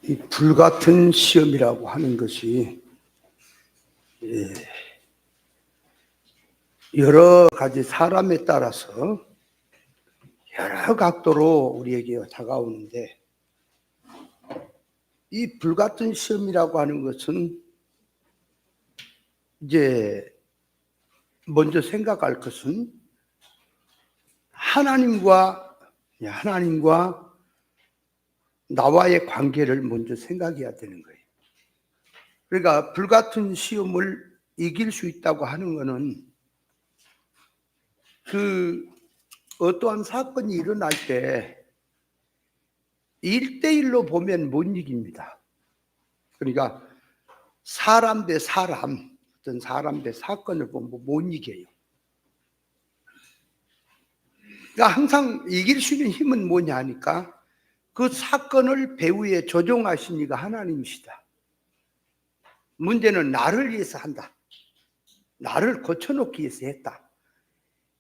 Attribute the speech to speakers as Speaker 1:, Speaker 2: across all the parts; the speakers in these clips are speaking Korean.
Speaker 1: 이 불같은 시험이라고 하는 것이 여러 가지 사람에 따라서 여러 각도로 우리에게 다가오는데, 이 불같은 시험이라고 하는 것은 이제 먼저 생각할 것은 하나님과 나와의 관계를 먼저 생각해야 되는 거예요. 그러니까 불같은 시험을 이길 수 있다고 하는 것은 어떠한 사건이 일어날 때 1대1로 보면 못 이깁니다. 그러니까 사람 대 사람, 어떤 사람 대 사건을 보면 못 이겨요. 그러니까 항상 이길 수 있는 힘은 뭐냐 하니까 그 사건을 배후에 조종하신 이가 하나님이시다. 문제는 나를 위해서 한다. 나를 고쳐놓기 위해서 했다.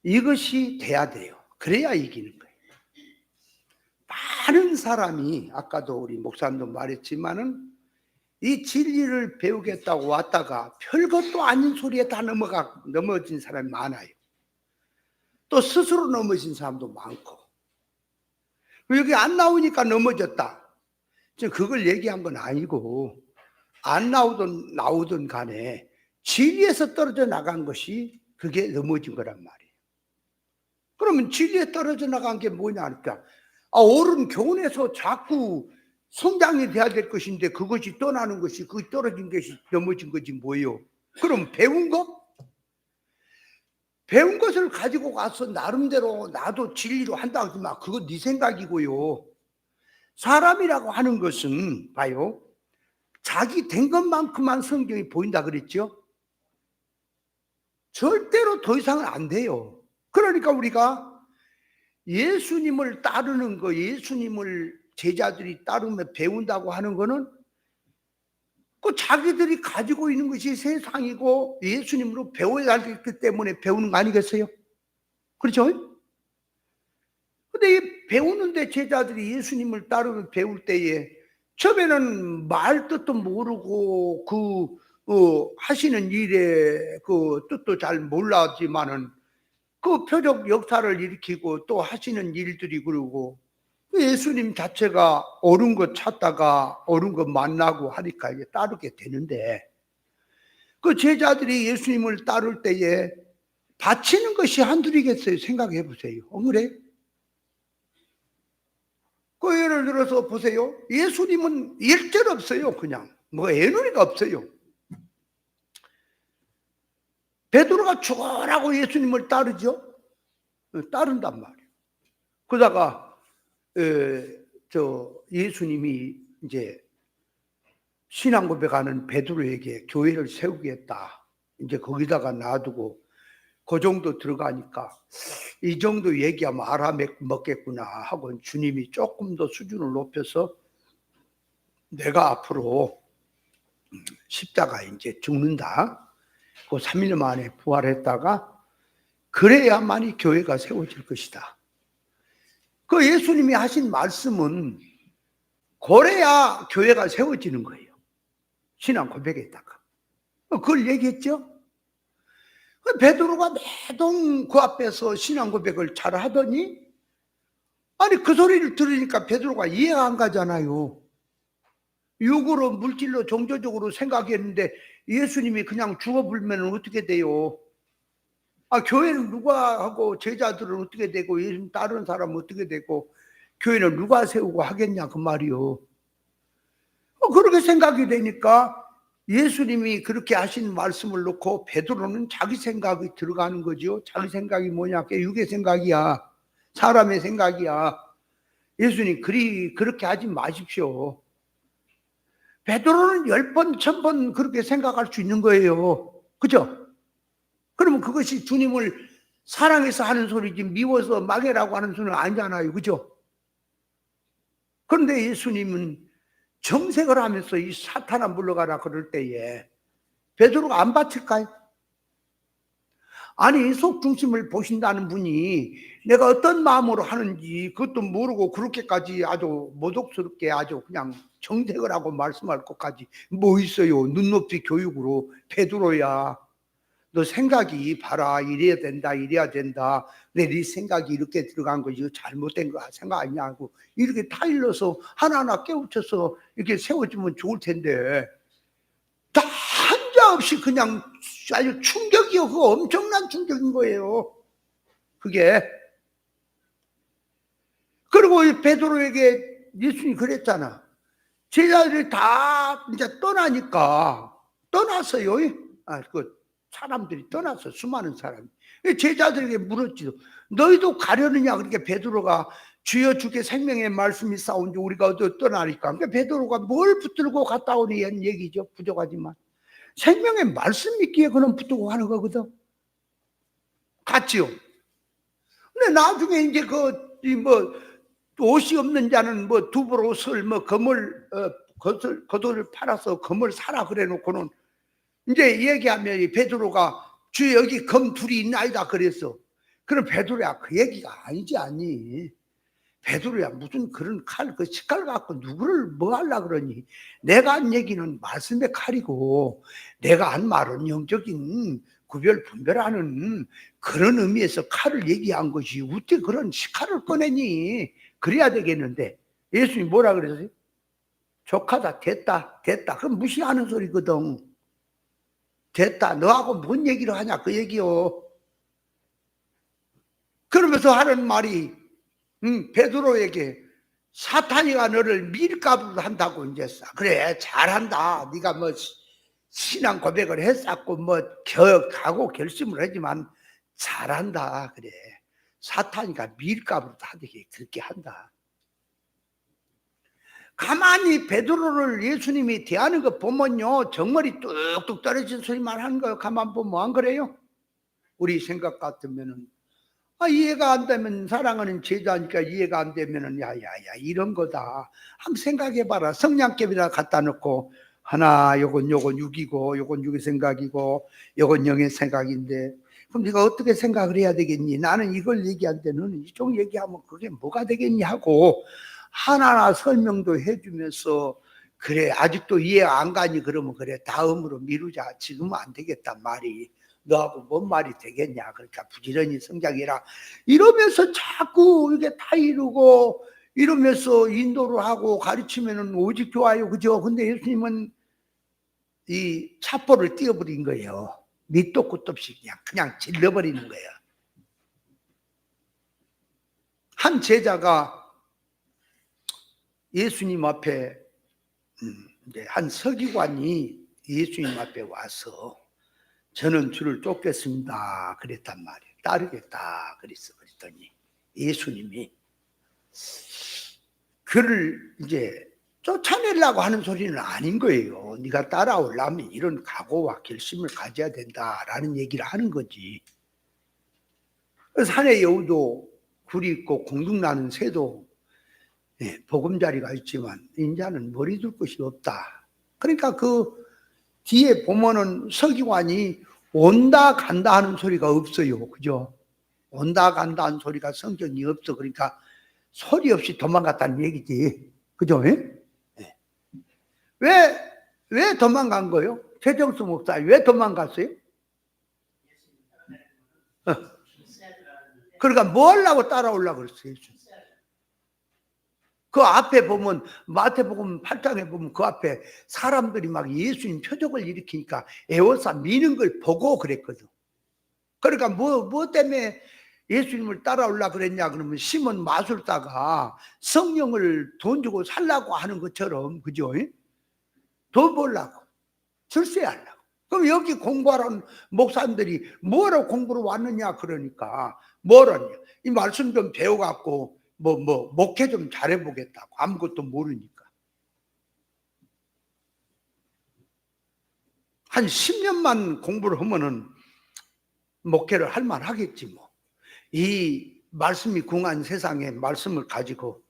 Speaker 1: 이것이 돼야 돼요. 그래야 이기는 거예요. 많은 사람이, 아까도 우리 목사님도 말했지만은, 이 진리를 배우겠다고 왔다가 별것도 아닌 소리에 다 넘어진 사람이 많아요. 또 스스로 넘어진 사람도 많고, 여기 안 나오니까 넘어졌다, 지금 그걸 얘기한 건 아니고, 안 나오든 간에 진리에서 떨어져 나간 것이 그게 넘어진 거란 말이에요. 그러면 진리에 떨어져 나간 게 뭐냐 하니까, 옳은 교훈에서 자꾸 성장이 돼야 될 것인데 그것이 떠나는 것이, 그 떨어진 것이 넘어진 것이 뭐예요? 그럼 배운 것을 가지고 가서 나름대로 나도 진리로 한다고 하지만 그건 네 생각이고요. 사람이라고 하는 것은 봐요, 자기 된 것만큼만 성경이 보인다 그랬죠? 절대로 더 이상은 안 돼요. 그러니까 우리가 예수님을 따르는 거, 예수님을 제자들이 따르며 배운다고 하는 거는 그 자기들이 가지고 있는 것이 세상이고 예수님으로 배워야 하기 때문에 배우는 거 아니겠어요? 그렇죠? 근데 이 배우는데, 제자들이 예수님을 따르며 배울 때에 처음에는 말 뜻도 모르고 하시는 일의 그 뜻도 잘 몰랐지만은 그 표적 역사를 일으키고 또 하시는 일들이, 그러고 예수님 자체가 옳은 것 찾다가 옳은 것 만나고 하니까 이제 따르게 되는데, 그 제자들이 예수님을 따를 때에 바치는 것이 한둘이겠어요? 생각해 보세요. 그래? 그 예를 들어서 보세요. 예수님은 일절 없어요. 그냥 애누리가 없어요. 베드로가 죽어라고 예수님을 따르죠? 따른단 말이에요. 그러다가 예수님이 이제 신앙 고백하는 베드로에게 교회를 세우겠다, 이제 거기다가 놔두고 그 정도 들어가니까 이 정도 얘기하면 알아먹겠구나 하고 주님이 조금 더 수준을 높여서 내가 앞으로 십자가 이제 죽는다, 그 3일 만에 부활했다가 그래야만이 교회가 세워질 것이다. 그 예수님이 하신 말씀은 그래야 교회가 세워지는 거예요. 신앙 고백에다가 그걸 얘기했죠. 베드로가 매동 그 앞에서 신앙 고백을 잘 하더니, 아니 그 소리를 들으니까 베드로가 이해가 안 가잖아요. 육으로, 물질로, 종교적으로 생각했는데 예수님이 그냥 죽어불면 어떻게 돼요? 교회는 누가 하고 제자들은 어떻게 되고 예수님 따르는 사람은 어떻게 되고 교회는 누가 세우고 하겠냐 그 말이요. 그렇게 생각이 되니까 예수님이 그렇게 하신 말씀을 놓고 베드로는 자기 생각이 들어가는 거죠. 자기 생각이 뭐냐? 육의 생각이야. 사람의 생각이야. 예수님 그렇게 하지 마십시오. 베드로는 10번, 1000번 그렇게 생각할 수 있는 거예요. 그죠? 그러면 그것이 주님을 사랑해서 하는 소리지 미워서 막해라고 하는 소리는 아니잖아요. 그죠? 그런데 예수님은 정색을 하면서 이 사탄아 물러가라 그럴 때에 베드로가 안 바칠까요? 아니 속 중심을 보신다는 분이 내가 어떤 마음으로 하는지 그것도 모르고 그렇게까지 아주 모독스럽게 아주 그냥 정색을 하고 말씀할 것까지 뭐 있어요. 눈높이 교육으로. 베드로야, 너 생각이 봐라. 이래야 된다, 이래야 된다. 내 네 생각이 이렇게 들어간 거 이거 잘못된 거 생각 아니냐고 이렇게 타일러서 하나하나 깨우쳐서 이렇게 세워주면 좋을 텐데 다 한자 없이 그냥 아주 충격이요. 그거 엄청난 충격인 거예요. 그게. 그리고 베드로에게 예수님이 그랬잖아. 제자들이 다 이제 떠나니까 떠났어요. 그 사람들이 떠났어. 수많은 사람이. 제자들에게 물었지도. 너희도 가려느냐? 그러니까 베드로가 주여 주께 생명의 말씀이 싸운지 우리가 어디 떠나니까. 그러니까 베드로가 뭘 붙들고 갔다 오니 한 얘기죠. 부족하지만. 생명의 말씀 믿기에 그는 붙들고 가는 거거든. 같지요. 근데 나중에 이제 옷이 없는 자는 두벌 옷을 겉을 팔아서 금을 사라 그래 놓고는 이제 얘기하면 이 베드로가 주 여기 검 둘이 있나이다 그랬어. 그럼 베드로야 그 얘기가 아니지 않니? 베드로야 무슨 그런 그 식칼 갖고 누구를 뭐 하려 그러니? 내가 한 얘기는 말씀의 칼이고 내가 한 말은 영적인 구별 분별하는 그런 의미에서 칼을 얘기한 것이 어떻게 그런 식칼을 꺼내니? 그래야 되겠는데 예수님이 뭐라 그랬어요? 족하다 됐다 그럼 무시하는 소리거든. 됐다 너하고 뭔 얘기를 하냐 그 얘기요. 그러면서 하는 말이 베드로에게 사탄이가 너를 밀가부로 한다고 이제 그래 잘한다. 네가 뭐 신앙 고백을 했었고 가고 결심을 하지만 잘한다. 그래 사탄이가 밀가부로 하되게 그렇게 한다. 가만히 베드로를 예수님이 대하는 거 보면요 정말이 뚝뚝 떨어진 소리만 하는 거예요. 가만 보면 안 그래요? 우리 생각 같으면은 이해가 안 되면 사랑하는 제자니까 이해가 안 되면은 야야야 이런 거다. 한번 생각해봐라. 성냥개비나 갖다 놓고 하나 요건 6이고 요건 6의 생각이고 요건 0의 생각인데 그럼 네가 어떻게 생각을 해야 되겠니? 나는 이걸 얘기하는데 너는 이쪽 얘기하면 그게 뭐가 되겠니? 하고 하나하나 설명도 해주면서 그래 아직도 이해 안 가니 그러면 그래 다음으로 미루자. 지금은 안 되겠단 말이. 너하고 뭔 말이 되겠냐. 그러니까 부지런히 성장해라. 이러면서 자꾸 이게 다 이루고 이러면서 인도를 하고 가르치면은 오직 좋아요. 그죠? 근데 예수님은 이 찹볼을 띄워버린 거예요. 밑도 끝도 없이 그냥 질러버리는 거예요. 한 제자가 예수님 앞에 이제 한 서기관이 예수님 앞에 와서 저는 주를 쫓겠습니다. 그랬단 말이에요. 따르겠다. 그랬더니 예수님이 그를 이제 쫓아내려고 하는 소리는 아닌 거예요. 네가 따라오려면 이런 각오와 결심을 가져야 된다라는 얘기를 하는 거지. 산의 여우도 굴이 있고 공중나는 새도 보금자리가 있지만 인자는 머리 둘 곳이 없다. 그러니까 그 뒤에 보면은 서기관이 온다 간다 하는 소리가 없어요. 그죠? 온다 간다 하는 소리가 성경이 없어. 그러니까 소리 없이 도망갔다는 얘기지. 그죠? 왜 도망간 거예요? 최정수 목사 왜 도망갔어요? 그러니까 뭐 하려고 따라오려고 그랬어요? 그 앞에 보면 마태복음 8장에 보면 그 앞에 사람들이 막 예수님 표적을 일으키니까 에워싸 미는 걸 보고 그랬거든. 그러니까 뭐 때문에 예수님을 따라오려고 그랬냐 그러면 시몬 마술사가 성령을 돈 주고 살라고 하는 것처럼 그죠? 돈 벌라고 출세하려고. 그럼 여기 공부하라는 목사님들이 뭐라고 공부를 왔느냐 그러니까 뭐라냐 이 말씀 좀 배워갖고 목회 좀 잘해보겠다고. 아무것도 모르니까. 한 10년만 공부를 하면은 목회를 할 만하겠지 뭐. 이 말씀이 궁한 세상에 말씀을 가지고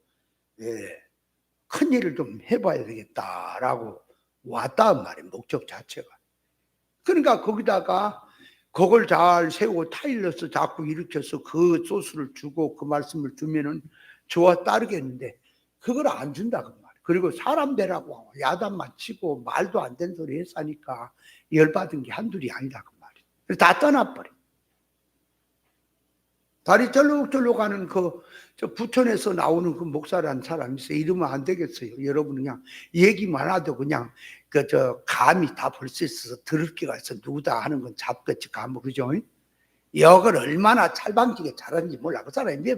Speaker 1: 큰 일을 좀 해봐야 되겠다라고 왔다는 말이에요. 목적 자체가. 그러니까 거기다가 그걸 잘 세우고 타일러서 자꾸 일으켜서 그 소스를 주고 그 말씀을 주면은 저와 따르겠는데 그걸 안 준다 그 말. 그리고 사람 되라고 야단만 치고 말도 안 되는 소리 했으니까 열받은 게 한둘이 아니다 그 말이야. 그래서 다 떠나버려. 다리 절룩절룩 가는 저 부천에서 나오는 그 목사라는 사람이 있어요. 이러면 안 되겠어요. 여러분 그냥 얘기만 하도 그냥 감이 다 벌써 있어서 들을 기가 있어. 누구다 하는 건 잡겠지 감 그죠? 역을 얼마나 찰방지게 잘하는지 몰라. 그 사람이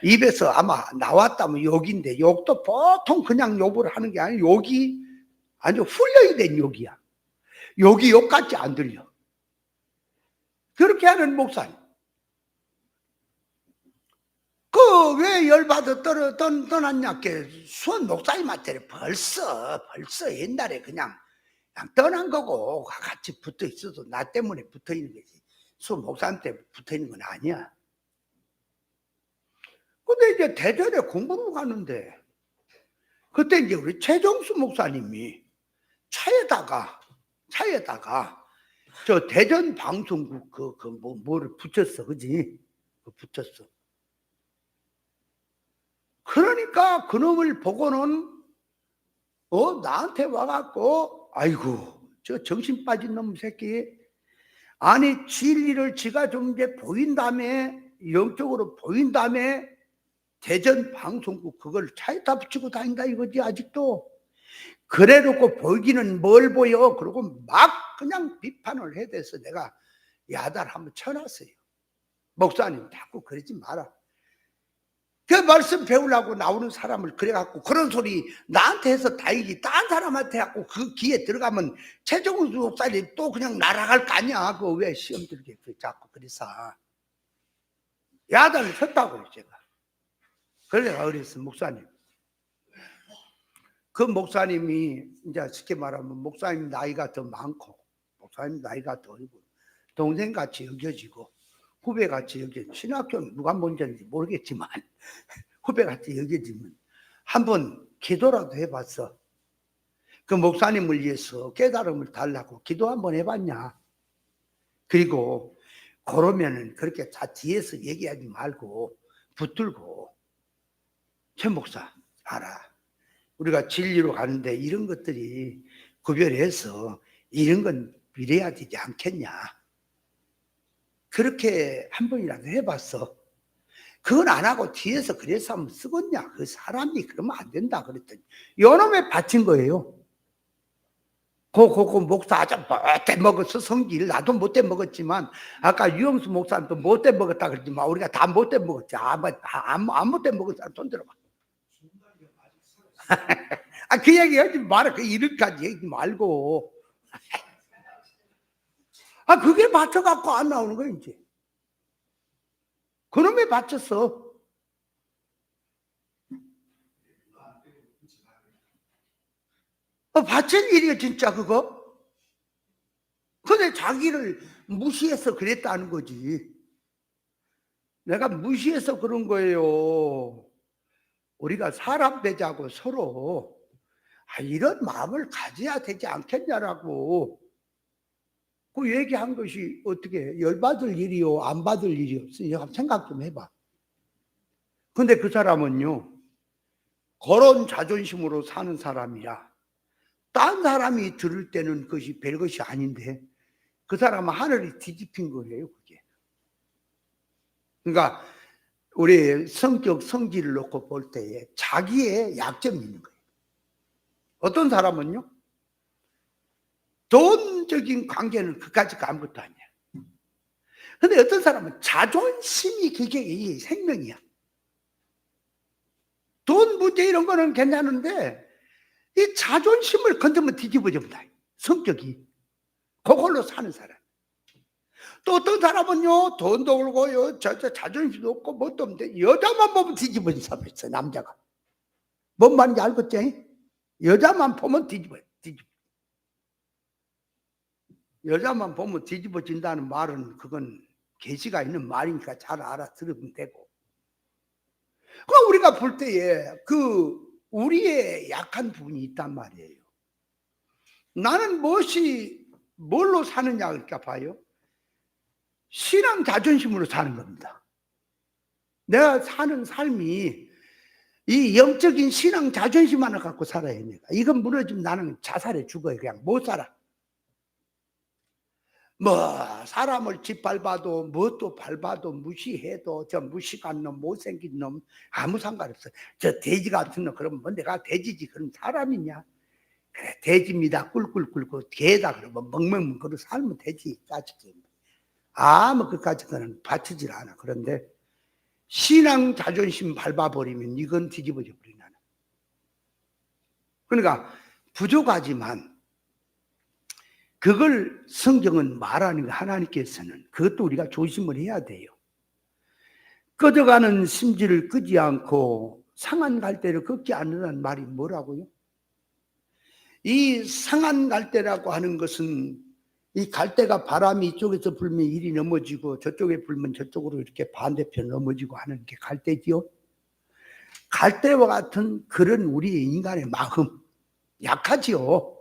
Speaker 1: 입에서 아마 나왔다면 욕인데 욕도 보통 그냥 욕을 하는 게 아니라 욕이 아주 훈련이 된 욕이야. 욕이 욕같이 안 들려. 그렇게 하는 목사님. 왜 열받아 떠났냐? 수원 목사님한테 벌써 옛날에 그냥 떠난 거고 같이 붙어 있어도 나 때문에 붙어 있는 거지. 수원 목사님 때문에 붙어 있는 건 아니야. 근데 이제 대전에 공부를 가는데 그때 이제 우리 최정수 목사님이 차에다가 저 대전 방송국 뭐를 붙였어, 그지? 붙였어. 그러니까 그놈을 보고는 나한테 와갖고 아이고 저 정신 빠진 놈 새끼 아니 진리를 지가 좀 이제 보인 다음에 영적으로 보인 다음에 대전 방송국 그걸 차에다 붙이고 다닌다 이거지 아직도. 그래 놓고 보이기는 뭘 보여. 그러고 막 그냥 비판을 해대서 내가 야단 한번 쳐놨어요. 목사님 자꾸 그러지 마라. 그 말씀 배우려고 나오는 사람을 그래갖고 그런 소리 나한테 해서 다행이지 딴 사람한테 하고 그 귀에 들어가면 최종훈 목사님 또 그냥 날아갈 거 아니야. 그거 왜 시험 들게 자꾸 그래서 야단을 쳤다고요 제가. 그래 내가 그랬어. 목사님 그 목사님이 이제 쉽게 말하면 목사님 나이가 더 많고 목사님 나이가 더 어리고 동생같이 여겨지고 후배같이 여겨지고 신학교는 누가 먼저인지 모르겠지만 후배같이 여겨지면 한번 기도라도 해봤어. 그 목사님을 위해서 깨달음을 달라고 기도 한번 해봤냐. 그리고 그러면은 그렇게 뒤에서 얘기하지 말고 붙들고 최 목사 알아. 우리가 진리로 가는데 이런 것들이 구별해서 이런 건 이래야 되지 않겠냐. 그렇게 한 번이라도 해봤어. 그건 안 하고 뒤에서 그래서 한번 쓰겠냐. 그 사람이 그러면 안 된다 그랬더니 요놈에 바친 거예요. 그 목사 아주 못돼 먹었어. 성질 나도 못돼 먹었지만 아까 유영수 목사도 못돼 먹었다 그랬지만 우리가 다 못돼 먹었지. 안 못돼 먹은 사람 손 들어봐. 그 얘기 하지 마라. 그 이름까지 얘기 말고. 그게 맞춰갖고 안 나오는 거야, 이제. 그놈에 맞췄어. 바친 일이야, 진짜, 그거. 근데 자기를 무시해서 그랬다는 거지. 내가 무시해서 그런 거예요. 우리가 사람 되자고 서로 이런 마음을 가져야 되지 않겠냐라고 그 얘기한 것이 어떻게 열받을 일이요 안 받을 일이요 생각 좀 해봐. 근데 그 사람은요 그런 자존심으로 사는 사람이라 딴 사람이 들을 때는 그것이 별것이 아닌데 그 사람은 하늘이 뒤집힌 거예요 그게. 그러니까 우리 성격 성질을 놓고 볼 때에 자기의 약점이 있는 거예요. 어떤 사람은요 돈적인 관계는 그까짓 아무것도 아니야. 근데 어떤 사람은 자존심이 그게 생명이야. 돈 문제 이런 거는 괜찮은데 이 자존심을 건드면 뒤집어집니다. 성격이. 그걸로 사는 사람. 또 어떤 사람은요 돈도 벌고요 자존심도 없고 뭣도 없는데 여자만 보면 뒤집어진 사람이 있어요. 남자가. 뭔 말인지 알겠지? 여자만 보면 뒤집어. 여자만 보면 뒤집어진다는 말은 그건 계시가 있는 말이니까 잘 알아들으면 되고. 그 우리가 볼 때에 우리의 약한 부분이 있단 말이에요. 나는 뭘로 사느냐 그러니까 봐요. 신앙 자존심으로 사는 겁니다. 내가 사는 삶이 이 영적인 신앙 자존심 하나 갖고 살아야 내가. 이건 무너지면 나는 자살해 죽어요. 그냥 못 살아. 사람을 짓밟아도 뭣도 밟아도 무시해도 저 무식한 놈 못생긴 놈 아무 상관없어. 저 돼지 같은 놈 그러면 뭐 내가 돼지지 그럼 사람이냐. 그래 돼지입니다. 꿀꿀 꿀고 개다 그러면 멍멍 그러고 살면 되지. 아무 그까지 거는 받치질 않아. 그런데 신앙 자존심 밟아버리면 이건 뒤집어져 버리는. 그러니까 부족하지만 그걸 성경은 말하는 거 하나님께서는 그것도 우리가 조심을 해야 돼요. 꺼져가는 심지를 끄지 않고 상한 갈대를 걷지 않는다는 말이 뭐라고요? 이 상한 갈대라고 하는 것은 이 갈대가 바람이 이쪽에서 불면 이리 넘어지고 저쪽에 불면 저쪽으로 이렇게 반대편 넘어지고 하는 게 갈대지요. 갈대와 같은 그런 우리 인간의 마음 약하지요.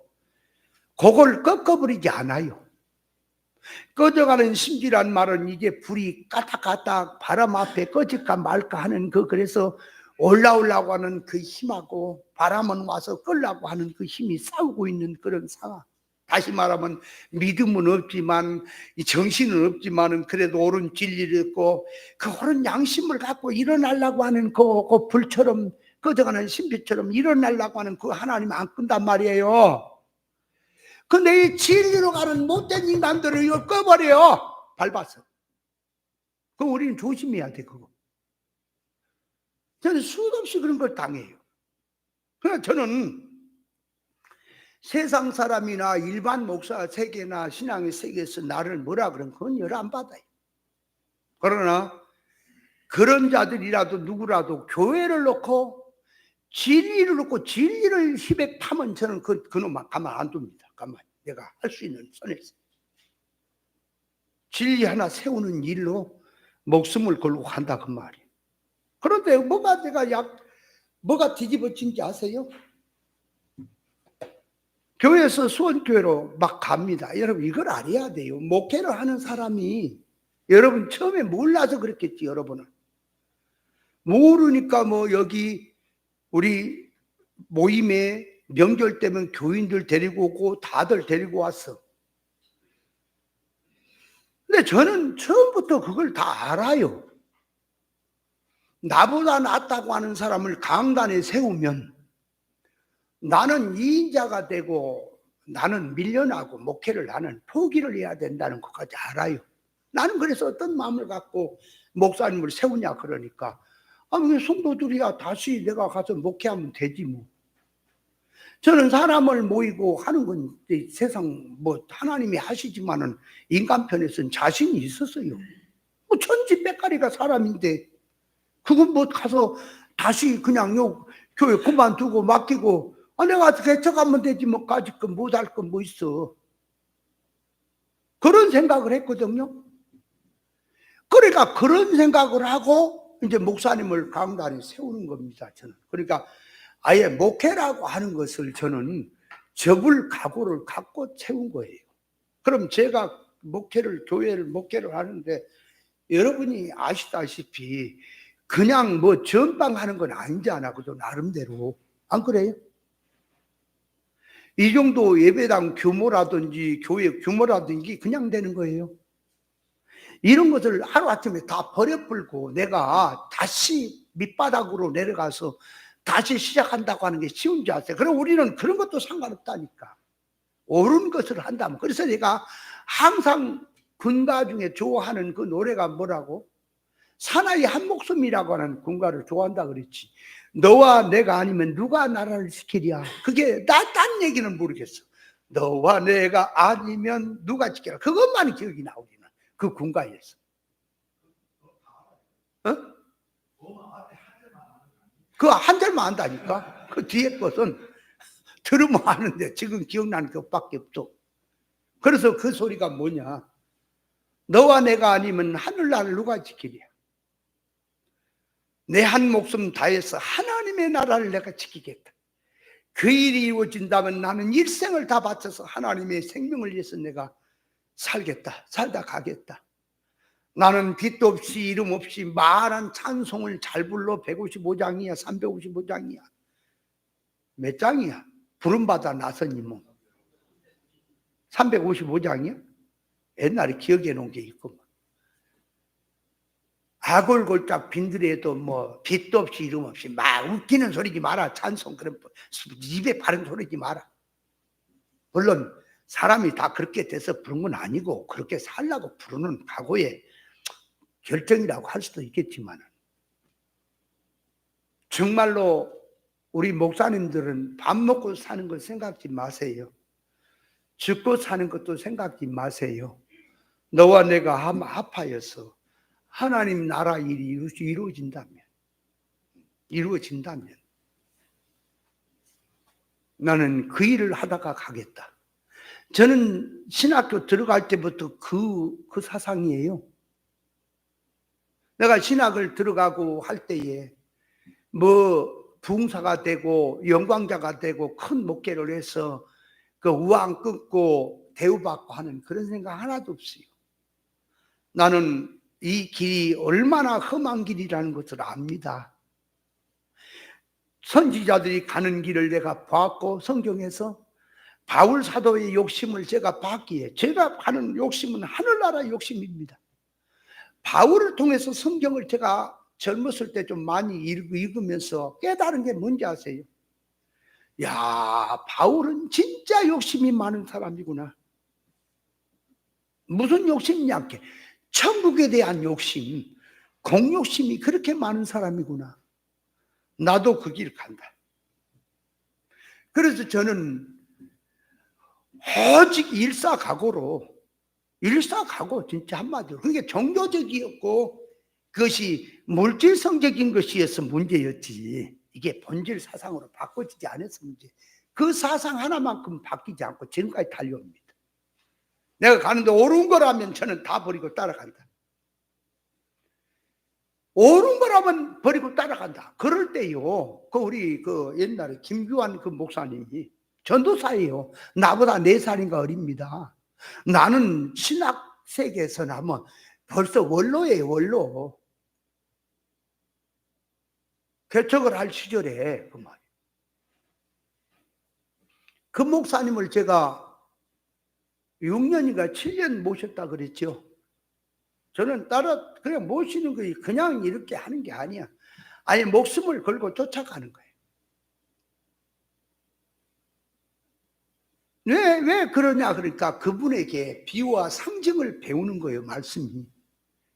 Speaker 1: 그걸 꺾어버리지 않아요. 꺼져가는 심지란 말은 이게 불이 까딱까딱 바람 앞에 꺼질까 말까 하는 그래서 올라오려고 하는 그 힘하고 바람은 와서 끌려고 하는 그 힘이 싸우고 있는 그런 상황. 다시 말하면 믿음은 없지만 정신은 없지만은 그래도 옳은 진리를 있고 그 옳은 양심을 갖고 일어나려고 하는 그 불처럼 꺼져가는 신비처럼 일어나려고 하는 그 하나님 안 끈단 말이에요. 근데 이 진리로 가는 못된 인간들을 이거 꺼버려요. 밟아서. 그럼 우리는 조심해야 돼, 그거. 저는 수없이 그런 걸 당해요. 그러나 저는 세상 사람이나 일반 목사 세계나 신앙의 세계에서 나를 뭐라 그러면 그건 열 안 받아요. 그러나 그런 자들이라도 누구라도 교회를 놓고 진리를 놓고 진리를 힘에 타면 저는 그놈만 가만 안 둡니다. 가만 내가 할 수 있는 선에서 진리 하나 세우는 일로 목숨을 걸고 한다 그 말이에요. 그런데 뭐가 뒤집어진지 아세요? 교회에서 수원교회로 막 갑니다. 여러분 이걸 알아야 돼요. 목회를 하는 사람이 여러분 처음에 몰라서 그랬겠지. 여러분은 모르니까 여기 우리 모임에 명절 때면 교인들 데리고 오고 다들 데리고 왔어. 근데 저는 처음부터 그걸 다 알아요. 나보다 낫다고 하는 사람을 강단에 세우면 나는 2인자가 되고 나는 밀려나고 목회를 나는 포기를 해야 된다는 것까지 알아요. 나는 그래서 어떤 마음을 갖고 목사님을 세우냐 그러니까 성도들이야 다시 내가 가서 목회하면 되지 뭐. 저는 사람을 모이고 하는 건 세상 하나님이 하시지만은 인간 편에서는 자신이 있었어요. 천지백가리가 사람인데 그건 가서 다시 그냥 교회 그만두고 맡기고 내가 개척하면 되지 가질 건 못할 건 뭐 있어. 그런 생각을 했거든요. 그러니까 그런 생각을 하고 이제 목사님을 강단에 세우는 겁니다. 저는 그러니까 아예 목회라고 하는 것을 저는 접을 각오를 갖고 세운 거예요. 그럼 제가 교회를 목회를 하는데 여러분이 아시다시피 그냥 전방하는 건 아니잖아. 그죠? 나름대로. 안 그래요? 이 정도 예배당 규모라든지 교회 규모라든지 그냥 되는 거예요. 이런 것을 하루아침에 다 버려버리고 내가 다시 밑바닥으로 내려가서 다시 시작한다고 하는 게 쉬운 줄 아세요? 그럼 우리는 그런 것도 상관없다니까. 옳은 것을 한다면. 그래서 내가 항상 군가 중에 좋아하는 그 노래가 뭐라고? 사나이 한 목숨이라고 하는 군가를 좋아한다 그랬지. 너와 내가 아니면 누가 나라를 지키랴. 그게 딴 얘기는 모르겠어. 너와 내가 아니면 누가 지키랴. 그것만 기억이 나오기는 그 군가에서. 그 한 절만 안다니까. 그 뒤에 것은 들으면 아는데 지금 기억나는 것밖에 없어. 그래서 그 소리가 뭐냐? 너와 내가 아니면 하늘나라를 누가 지키랴. 내 한 목숨 다해서 하나님의 나라를 내가 지키겠다. 그 일이 이루어진다면 나는 일생을 다 바쳐서 하나님의 생명을 위해서 내가 살겠다. 살다 가겠다. 나는 빚도 없이 이름 없이 말한 찬송을 잘 불러. 155장이야 355장이야 몇 장이야? 부름받아 나서님은 355장이야? 옛날에 기억해 놓은 게 있고 아골골짝 빈들에도 뭐 빚도 없이 이름 없이 막 웃기는 소리지 마라. 찬송 그런 입에 바른 소리지 마라. 물론 사람이 다 그렇게 돼서 부른 건 아니고 그렇게 살라고 부르는 각오의 결정이라고 할 수도 있겠지만 정말로 우리 목사님들은 밥 먹고 사는 거 생각지 마세요. 죽고 사는 것도 생각지 마세요. 너와 내가 합하여서 하나님 나라 일이 이루어진다면 나는 그 일을 하다가 가겠다. 저는 신학교 들어갈 때부터 그 사상이에요. 내가 신학을 들어가고 할 때에 뭐 부흥사가 되고 영광자가 되고 큰 목회를 해서 그 우왕 끊고 대우받고 하는 그런 생각 하나도 없어요. 나는 이 길이 얼마나 험한 길이라는 것을 압니다. 선지자들이 가는 길을 내가 봤고 성경에서 바울 사도의 욕심을 제가 봤기에 제가 가는 욕심은 하늘나라 욕심입니다. 바울을 통해서 성경을 제가 젊었을 때 좀 많이 읽으면서 깨달은 게 뭔지 아세요? 야, 바울은 진짜 욕심이 많은 사람이구나. 무슨 욕심이냐? 천국에 대한 욕심, 공욕심이 그렇게 많은 사람이구나. 나도 그 길 간다. 그래서 저는 오직 일사각오로 진짜 한마디로 그게 종교적이었고 그것이 물질성적인 것이어서 문제였지 이게 본질 사상으로 바꿔지지 않았어 문제. 그 사상 하나만큼 바뀌지 않고 지금까지 달려옵니다. 내가 가는데 옳은 거라면 저는 다 버리고 따라간다. 옳은 거라면 버리고 따라간다. 그럴 때요, 우리 옛날에 김규환 목사님이 전도사예요. 나보다 4살인가 어립니다. 나는 신학 세계에서 나면 벌써 원로예요, 원로. 개척을 할 시절에 그 목사님을 제가 6년인가 7년 모셨다 그랬죠. 저는 따라 그냥 모시는 거예요. 그냥 이렇게 하는 게 아니야. 아니 목숨을 걸고 쫓아가는 거예요. 왜 그러냐 그러니까 그분에게 비유와 상징을 배우는 거예요. 말씀이.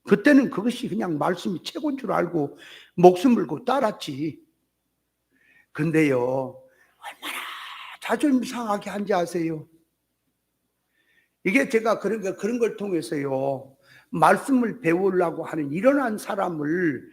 Speaker 1: 그때는 그것이 그냥 말씀이 최고인 줄 알고 목숨 걸고 따랐지. 근데요 얼마나 자존심 상하게 한지 아세요? 이게 제가 그런 걸 통해서요 말씀을 배우려고 하는 일어난 사람을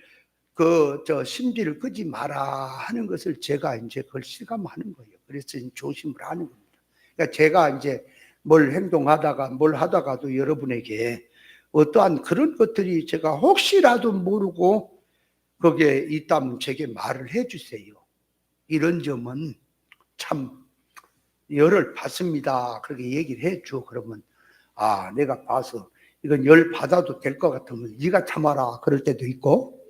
Speaker 1: 심지를 끄지 마라 하는 것을 제가 이제 그걸 실감하는 거예요. 그래서 조심을 하는 겁니다. 그러니까 제가 이제 뭘 행동하다가 뭘 하다가도 여러분에게 어떠한 그런 것들이 제가 혹시라도 모르고 거기에 있다면 제게 말을 해주세요. 이런 점은 참 열을 받습니다. 그렇게 얘기를 해줘. 그러면 아 내가 봐서 이건 열 받아도 될 것 같으면 네가 참아라 그럴 때도 있고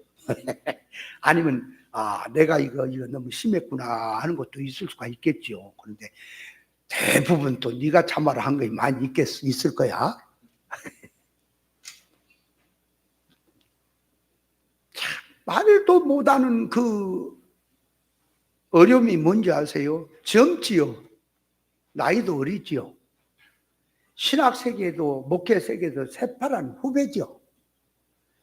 Speaker 1: 아니면 아 내가 이거 너무 심했구나 하는 것도 있을 수가 있겠죠. 그런데 대부분 또 네가 참아라 한 게 많이 있을 거야. 말도 못하는 그 어려움이 뭔지 아세요? 젊지요. 나이도 어리지요. 신학 세계도 목회 세계도 새파란 후배죠.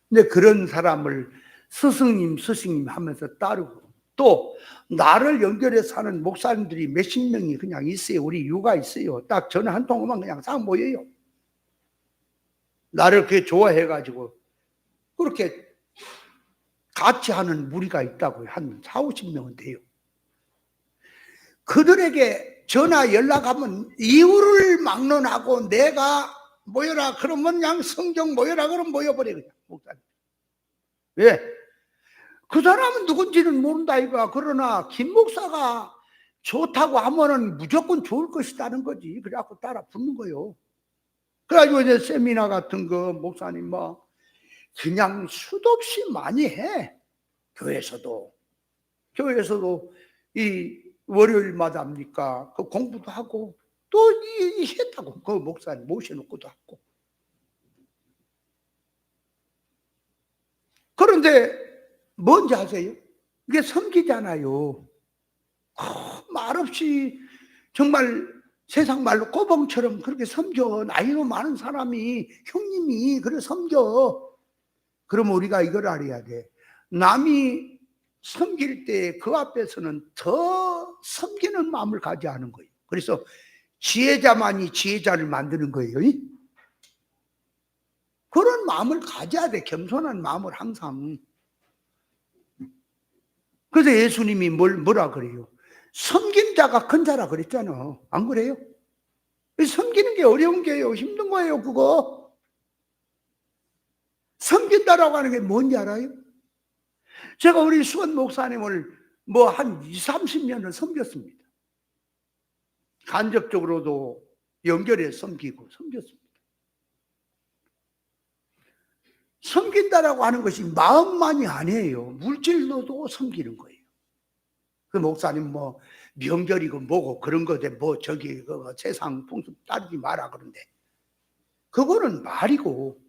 Speaker 1: 근데 그런 사람을 스승님 하면서 따르고 또 나를 연결해서 하는 목사님들이 몇십 명이 그냥 있어요. 우리 유가 있어요. 딱 전화 한 통만 그냥 싹 모여요. 나를 그렇게 좋아해가지고 그렇게 같이 하는 무리가 있다고요. 한 40-50명은 돼요. 그들에게 전화 연락하면 이유를 막론하고 내가 모여라 그러면 그냥 성경 모여라 그러면 모여버려 그냥 목사님. 왜? 그 사람은 누군지는 모른다 이거야. 그러나 김 목사가 좋다고 하면은 무조건 좋을 것이라는 거지. 그래갖고 따라 붙는 거요. 그래가지고 이제 세미나 같은 거 목사님 그냥 수도 없이 많이 해. 교회에서도 이 월요일마다 합니까? 그 공부도 하고 또 했다고. 그 목사님 모셔놓고도 하고. 그런데 뭔지 아세요? 이게 섬기잖아요. 말없이 정말 세상 말로 꼬봉처럼 그렇게 섬겨. 나이로 많은 사람이, 형님이 그래 섬겨. 그럼 우리가 이걸 알아야 돼. 남이 섬길 때 그 앞에서는 더 섬기는 마음을 가져야 하는 거예요. 그래서 지혜자만이 지혜자를 만드는 거예요. 그런 마음을 가져야 돼. 겸손한 마음을 항상. 그래서 예수님이 뭐라 그래요? 섬긴 자가 큰 자라 그랬잖아. 안 그래요? 섬기는 게 어려운 게요. 힘든 거예요, 그거. 섬긴다라고 하는 게 뭔지 알아요? 제가 우리 수원 목사님을 한 20, 30년을 섬겼습니다. 간접적으로도 연결해 섬기고 섬겼습니다. 섬긴다라고 하는 것이 마음만이 아니에요. 물질로도 섬기는 거예요. 그 목사님 명절이고 뭐고 그런 거대 세상 풍습 따르지 마라 그런데 그거는 말이고,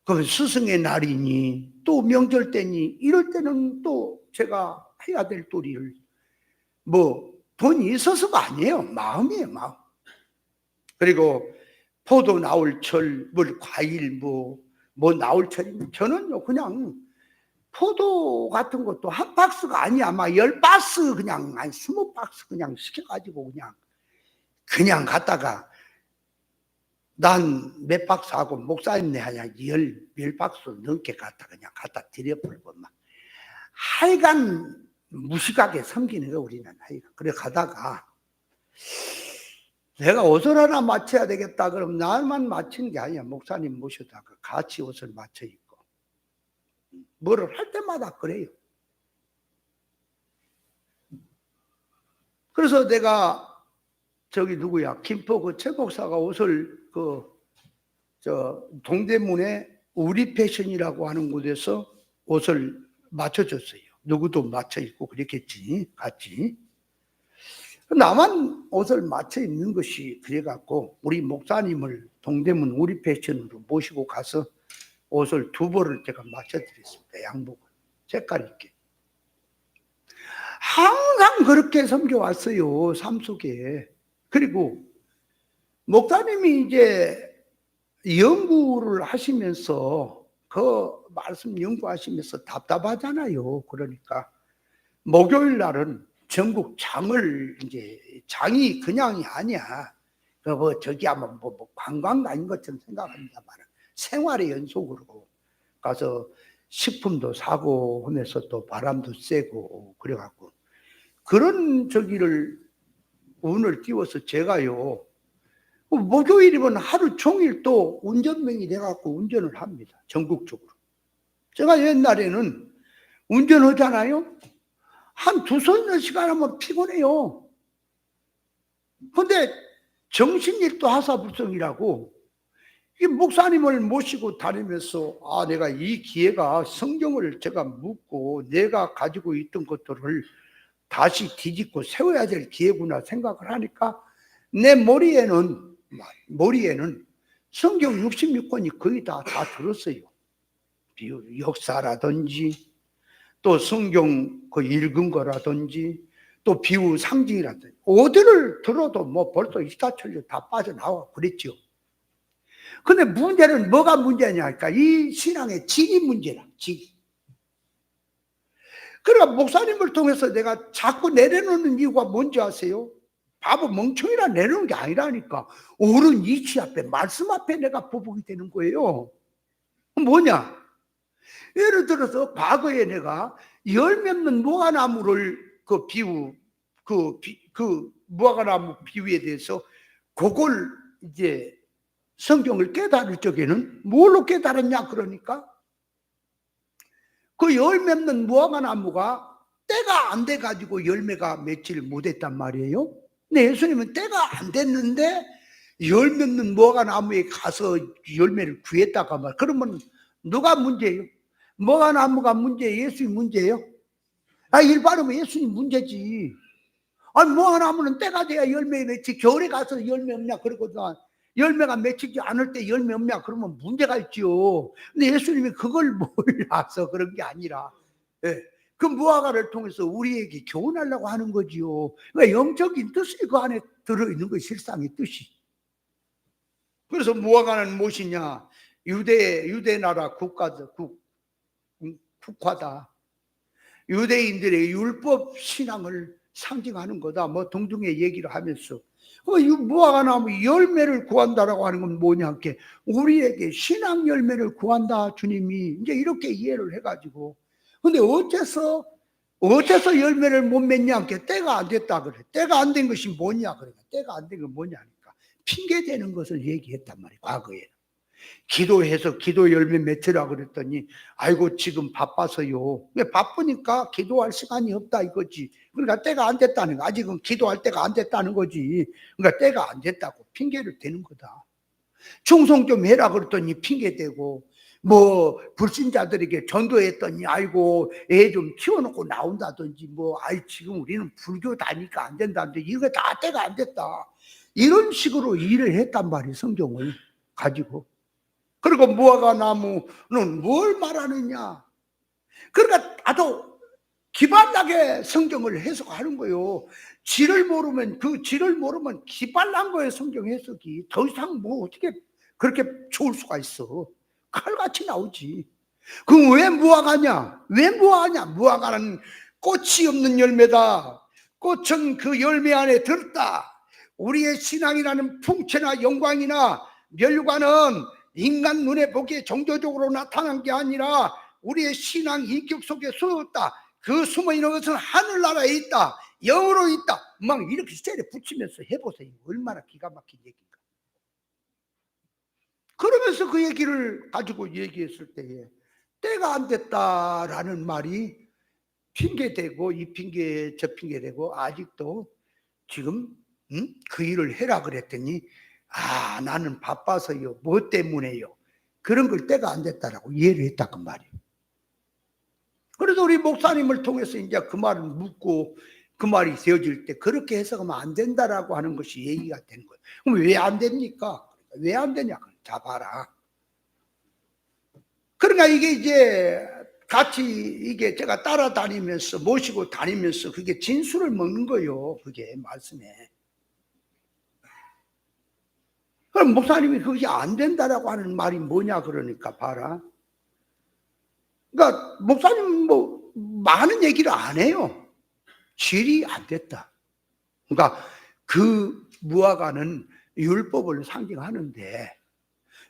Speaker 1: 그럼 스승의 날이니 또 명절 때니 이럴 때는 또 제가 해야 될 도리를 돈이 있어서가 아니에요. 마음이에요, 마음. 그리고 포도 나올 철, 과일 나올 철이면 저는요 그냥 포도 같은 것도 한 박스가 아니야. 아마 10박스 그냥 한 20박스 그냥 시켜가지고 그냥 갖다가 난 몇 박스 하고 목사님네 하냐 10박스 넘게 그냥 갖다 드려버리고만 하여간 무식하게 섬기는 거 우리는. 하여간 그래 가다가 내가 옷을 하나 맞춰야 되겠다 그럼 나만 맞추는 게 아니야. 목사님 모셔다가 같이 옷을 맞춰 입고 뭐를 할 때마다 그래요. 그래서 내가 김포 그 최 목사가 옷을 동대문에 우리 패션이라고 하는 곳에서 옷을 맞춰줬어요. 누구도 맞춰 입고 그랬겠지, 같이. 나만 옷을 맞춰 입는 것이 그래갖고 우리 목사님을 동대문 우리 패션으로 모시고 가서 옷을 2벌을 제가 맞춰드렸습니다. 양복을 색깔 있게. 항상 그렇게 섬겨왔어요, 삶 속에. 그리고 목사님이 이제 연구를 하시면서 그 말씀 연구하시면서 답답하잖아요. 그러니까 목요일 날은 전국 장이 그냥이 아니야. 저기 아마 관광 다닌 것처럼 생각합니다만 생활의 연속으로 가서 식품도 사고 하면서 또 바람도 쐬고 그래갖고 그런 운을 띄워서 제가요 목요일이면 하루 종일 또 운전병이 돼갖고 운전을 합니다. 전국적으로. 제가 옛날에는 운전하잖아요. 한 2-3시간 하면 피곤해요. 근데 정신일도 하사불성이라고 이 목사님을 모시고 다니면서 내가 이 기회가 성경을 제가 묻고 내가 가지고 있던 것들을 다시 뒤집고 세워야 될 기회구나 생각을 하니까 내 머리에는 성경 66권이 거의 다 들었어요. 역사라든지 또 성경 읽은 거라든지 또 비유 상징이라든지 어디를 들어도 벌써 이타철로 다 빠져나와 그랬죠. 근데 문제는 뭐가 문제냐니까 이 신앙의 질이 문제라. 질이. 그러니까 목사님을 통해서 내가 자꾸 내려놓는 이유가 뭔지 아세요? 바보 멍청이라 내놓은 게 아니라니까. 옳은 이치 앞에 말씀 앞에 내가 보복이 되는 거예요. 뭐냐? 예를 들어서 과거에 내가 열매 없는 무화과나무를 무화과나무 비유에 대해서 그걸 이제 성경을 깨달을 적에는 뭘로 깨달았냐 그러니까 그 열매 없는 무화과나무가 때가 안 돼가지고 열매가 맺지를 못했단 말이에요. 근데 예수님은 때가 안 됐는데 열매 없는 무화과나무에 가서 열매를 구했다가 그러면 누가 문제예요? 뭐가 나무가 문제예요? 예수님 문제예요? 아, 일반하면 예수님 문제지. 아니, 뭐가 나무는 때가 돼야 열매 맺지. 겨울에 가서 열매 없냐 그러거든. 열매가 맺히지 않을 때 열매 없냐 그러면 문제가 있지요. 근데 예수님이 그걸 몰라서 그런 게 아니라, 예, 그 무화과를 통해서 우리에게 교훈하려고 하는 거지요. 그러니까 영적인 뜻이 그 안에 들어있는 거예요. 실상의 뜻이. 그래서 무화과는 무엇이냐? 유대 나라 국화다. 유대인들의 율법 신앙을 상징하는 거다. 뭐 등등의 얘기를 하면서, 무화과 나무 열매를 구한다라고 하는 건 뭐냐? 우리에게 신앙 열매를 구한다. 주님이 이제 이렇게 이해를 해가지고. 근데 어째서 열매를 못 맺냐? 때가 안 됐다 그래. 때가 안 된 것이 뭐냐? 그래. 때가 안 된 건 뭐냐니까. 핑계 대는 것을 얘기했단 말이에요. 과거에. 기도해서 기도 열매 맺으라 그랬더니, 아이고 지금 바빠서요. 왜 바쁘니까 기도할 시간이 없다 이거지. 그러니까 때가 안 됐다는 거. 아직은 기도할 때가 안 됐다는 거지. 그러니까 때가 안 됐다고 핑계를 대는 거다. 충성 좀 해라 그랬더니 핑계 대고, 뭐 불신자들에게 전도했더니 아이고 애 좀 키워놓고 나온다든지, 뭐 아이 지금 우리는 불교 다니까 안 된다는데 이거 다 때가 안 됐다. 이런 식으로 일을 했단 말이에요. 성경을 가지고. 그리고 무화과 나무는 뭘 말하느냐? 그러니까 나도 기발나게 성경을 해석하는 거예요. 지를 모르면 기발난 거예요. 성경 해석이. 더 이상 뭐 어떻게 그렇게 좋을 수가 있어. 칼같이 나오지. 그럼 왜 무화과냐? 왜 무화과냐? 무화과는 꽃이 없는 열매다. 꽃은 그 열매 안에 들었다. 우리의 신앙이라는 풍채나 영광이나 멸관은 인간 눈에 보기에 정도적으로 나타난 게 아니라 우리의 신앙 인격 속에 숨었다. 그 숨어있는 것은 하늘나라에 있다. 영으로 있다. 막 이렇게 세례 붙이면서 해보세요. 얼마나 기가 막힌 얘기인가. 그러면서 그 얘기를 가지고 얘기했을 때에 때가 안 됐다라는 말이 핑계대고, 이 핑계 저 핑계대고, 아직도 지금 그 일을 해라 그랬더니, 아, 나는 바빠서요. 뭐 때문에요? 그런 걸 때가 안 됐다라고 이해를 했다고 말이에요. 그래서 우리 목사님을 통해서 이제 그 말을 묻고 그 말이 세워질 때 그렇게 해석하면 안 된다라고 하는 것이 얘기가 되는 거예요. 그럼 왜 안 됩니까? 왜 안 되냐? 자, 봐라. 그러니까 이게 이제 같이 이게 제가 따라다니면서 모시고 다니면서 그게 진술을 먹는 거예요. 그게 말씀에. 그럼 목사님이 그것이 안 된다라고 하는 말이 뭐냐 그러니까 봐라. 그러니까 목사님 뭐 많은 얘기를 안 해요. 질이 안 됐다. 그러니까 그 무화과는 율법을 상징하는데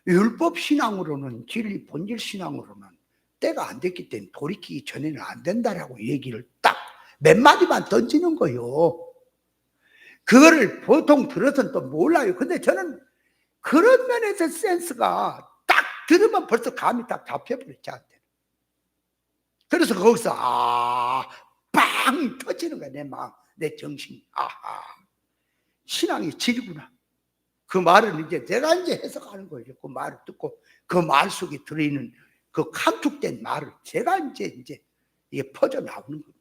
Speaker 1: 율법 신앙으로는, 진리 본질 신앙으로는 때가 안 됐기 때문에 돌이키기 전에는 안 된다라고 얘기를 딱 몇 마디만 던지는 거예요. 그거를 보통 들어서는 또 몰라요. 근데 저는 그런 면에서 센스가 딱 들으면 벌써 감이 딱 잡혀버려, 저한테. 그래서 거기서 빵 터지는 거야. 내 정신이. 아하, 신앙이 질이구나. 그 말을 이제 내가 이제 해석하는 거예요. 그 말을 듣고 그 말 속에 들어있는 그 감축된 말을 제가 이제 이게 퍼져 나오는 겁니다.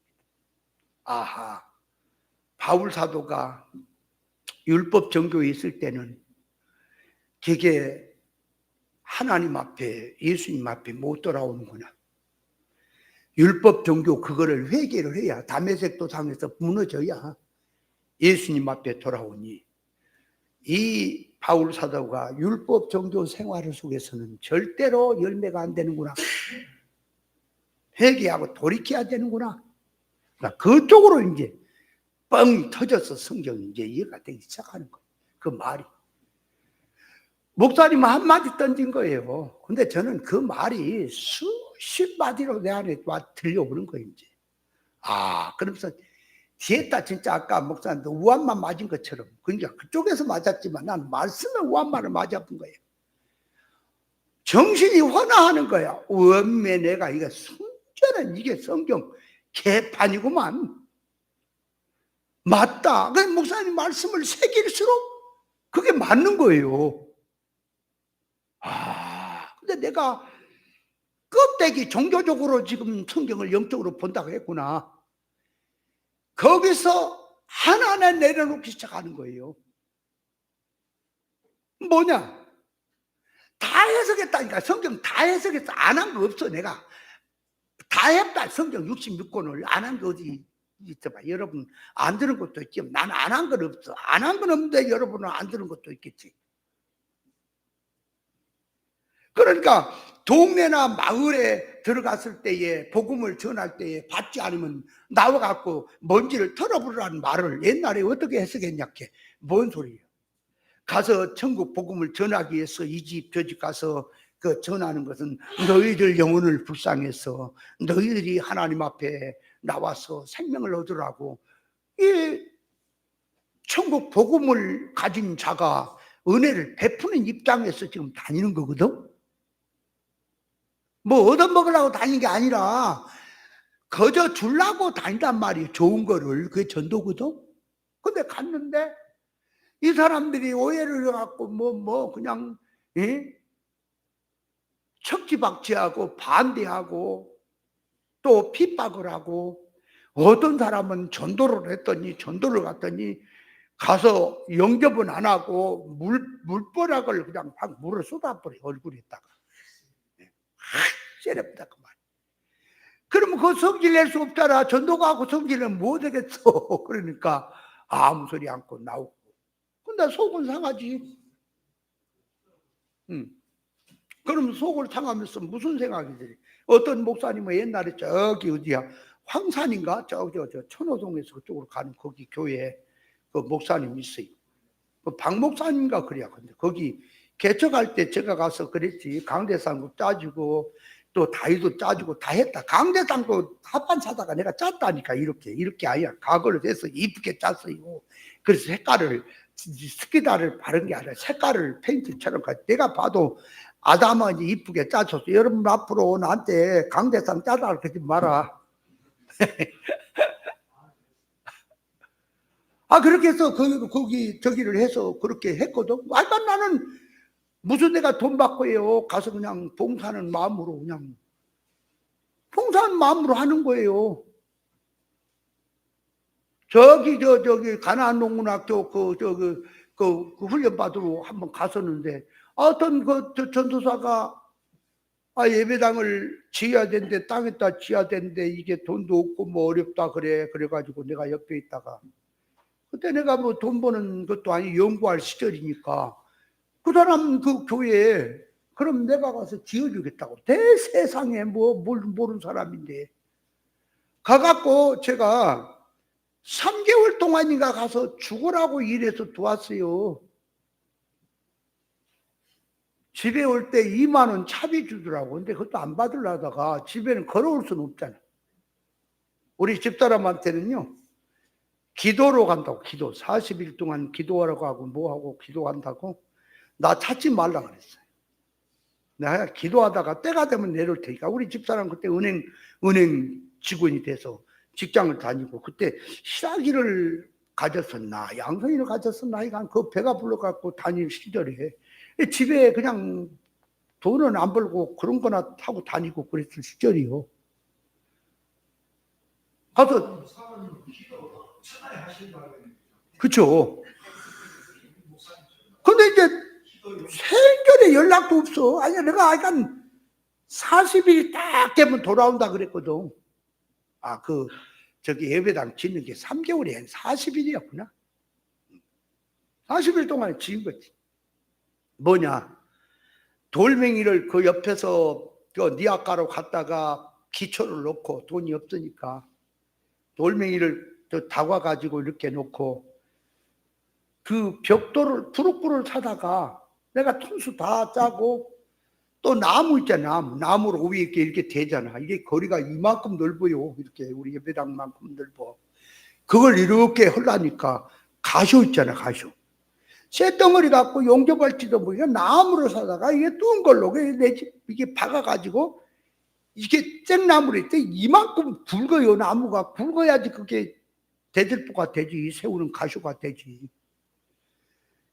Speaker 1: 아하, 바울 사도가 율법 정교에 있을 때는 되게 하나님 앞에, 예수님 앞에 못 돌아오는구나. 율법 종교 그거를 회개를 해야, 다메섹 도상에서 무너져야 예수님 앞에 돌아오니, 이 바울 사도가 율법 종교 생활 속에서는 절대로 열매가 안 되는구나. 회개하고 돌이켜야 되는구나. 그러니까 그쪽으로 이제 뻥 터져서 성경이 이제 이해가 되기 시작하는 거예요. 그 말이. 목사님 한마디 던진 거예요. 근데 저는 그 말이 수십 마디로 내 안에 와 들려오는 거예요, 이제. 그러면서 뒤에다 진짜 아까 목사님도 우한만 맞은 것처럼, 그러니까 그쪽에서 맞았지만 난 말씀에 우한만을 맞아본 거예요. 정신이 혼화하는 거야. 원매 내가 이게 순전한 이게 성경 개판이구만. 맞다. 그 목사님 말씀을 새길수록 그게 맞는 거예요. 근데 내가 껍데기 종교적으로 지금 성경을 영적으로 본다고 했구나. 거기서 하나하나 내려놓기 시작하는 거예요. 뭐냐? 다 해석했다니까. 성경 다 해석했어. 안 한 거 없어. 내가 다 했다. 성경 66권을 안 한 거 어디 있어봐. 여러분 안 들은 것도 있지. 난 안 한 건 없어. 안 한 건 없는데 여러분은 안 들은 것도 있겠지. 그러니까 동네나 마을에 들어갔을 때에 복음을 전할 때에 받지 않으면 나와갖고 먼지를 털어부으라는 말을 옛날에 어떻게 해석했냐. 뭔 소리예요. 가서 천국 복음을 전하기 위해서 이 집 저 집 가서 그 전하는 것은 너희들 영혼을 불쌍해서 너희들이 하나님 앞에 나와서 생명을 얻으라고. 이 천국 복음을 가진 자가 은혜를 베푸는 입장에서 지금 다니는 거거든. 뭐 얻어먹으려고 다니는 게 아니라 거저 주려고 다닌단 말이에요. 좋은 거를. 그게 전도거든. 근데 갔는데 이 사람들이 오해를 해갖고 그냥 척지박지하고 반대하고 또 핍박을 하고, 어떤 사람은 전도를 했더니 전도를 갔더니 가서 영접은 안 하고 물보락을 그냥 막 물을 쏟아버려 얼굴에다가. 세렵다 그 말. 그러면 그 성질 낼 수 없잖아. 전도가 하고 성질은 뭐 되겠어. 그러니까 아무 소리 않고 나오고. 근데 속은 상하지. 그럼 속을 상하면서 무슨 생각이 들지? 어떤 목사님은 옛날에 저기 어디야 황산인가 저 천호동에서 그쪽으로 가는 거기 교회에 그 목사님이 있어요. 그 박 목사님인가 그래야. 근데 거기 개척할 때 제가 가서 그랬지. 강대상도 짜주고 또 다이도 짜주고 다 했다. 강대상도 합판 사다가 내가 짰다니까. 이렇게 아니야. 가거를 해서 이쁘게 짰어요. 그래서 색깔을 스키다를 바른 게 아니라 색깔을 페인트처럼 내가 봐도 아담은 이쁘게 짜줬어. 여러분 앞으로 나한테 강대상 짜다 그러지 마라. 그렇게 해서 거기 저기를 해서 그렇게 했거든. 나는 무슨 내가 돈 받고 해요. 가서 그냥 봉사하는 마음으로 그냥 봉사하는 마음으로 하는 거예요. 저기 가나안 농문학교 그 훈련 받으러 한번 갔었는데 어떤 그 전도사가 예배당을 지어야 되는데 땅에다 지어야 되는데 이게 돈도 없고 뭐 어렵다 그래가지고 내가 옆에 있다가 그때 내가 뭐 돈 버는 것도 아니고 연구할 시절이니까 그 사람 그 교회에 그럼 내가 가서 지어주겠다고. 대세상에 모르는 사람인데 가갖고 제가 3개월 동안인가 가서 죽으라고 일해서 도왔어요. 집에 올 때 2만 원 차비 주더라고. 근데 그것도 안 받으려다가 집에는 걸어올 수는 없잖아. 우리 집사람한테는요 기도로 간다고. 기도 40일 동안 기도하라고 하고 뭐하고 기도한다고 나 찾지 말라 그랬어요. 내가 기도하다가 때가 되면 내려올 테니까. 우리 집사람 그때 은행 직원이 돼서 직장을 다니고 그때 시라기를 가졌었나 양성이를 가졌었나 이건 그 배가 불러갖고 다닐 시절에 집에 그냥 돈은 안 벌고 그런 거나 타고 다니고 그랬을 시절이요. 가서 그쵸. 근데 이제 생전에 연락도 없어. 아니 내가 약간 40일이 딱 되면 돌아온다 그랬거든. 저기 예배당 짓는 게 3개월이 아니라 40일이었구나. 40일 동안에 지은 거지. 뭐냐. 돌멩이를 그 옆에서 니아가로 갔다가 기초를 놓고 돈이 없으니까 돌멩이를 다과가지고 이렇게 놓고 그 벽돌을 푸르꾸를 사다가 내가 톤수 다 짜고 또 나무 있잖아. 나무로 위에 이렇게 되잖아. 이게 거리가 이만큼 넓어요. 이렇게 우리 예배당만큼 넓어. 그걸 이렇게 하려니까 가쇼 있잖아. 가쇼. 쇳덩어리 갖고 용접할지도 모르게 나무로 사다가 이게 뚱 걸로 이게 박아가지고 이게 쨍나무로 있대. 이만큼 굵어요. 나무가 굵어야지 그게 대들보가 되지. 세우는 가쇼가 되지.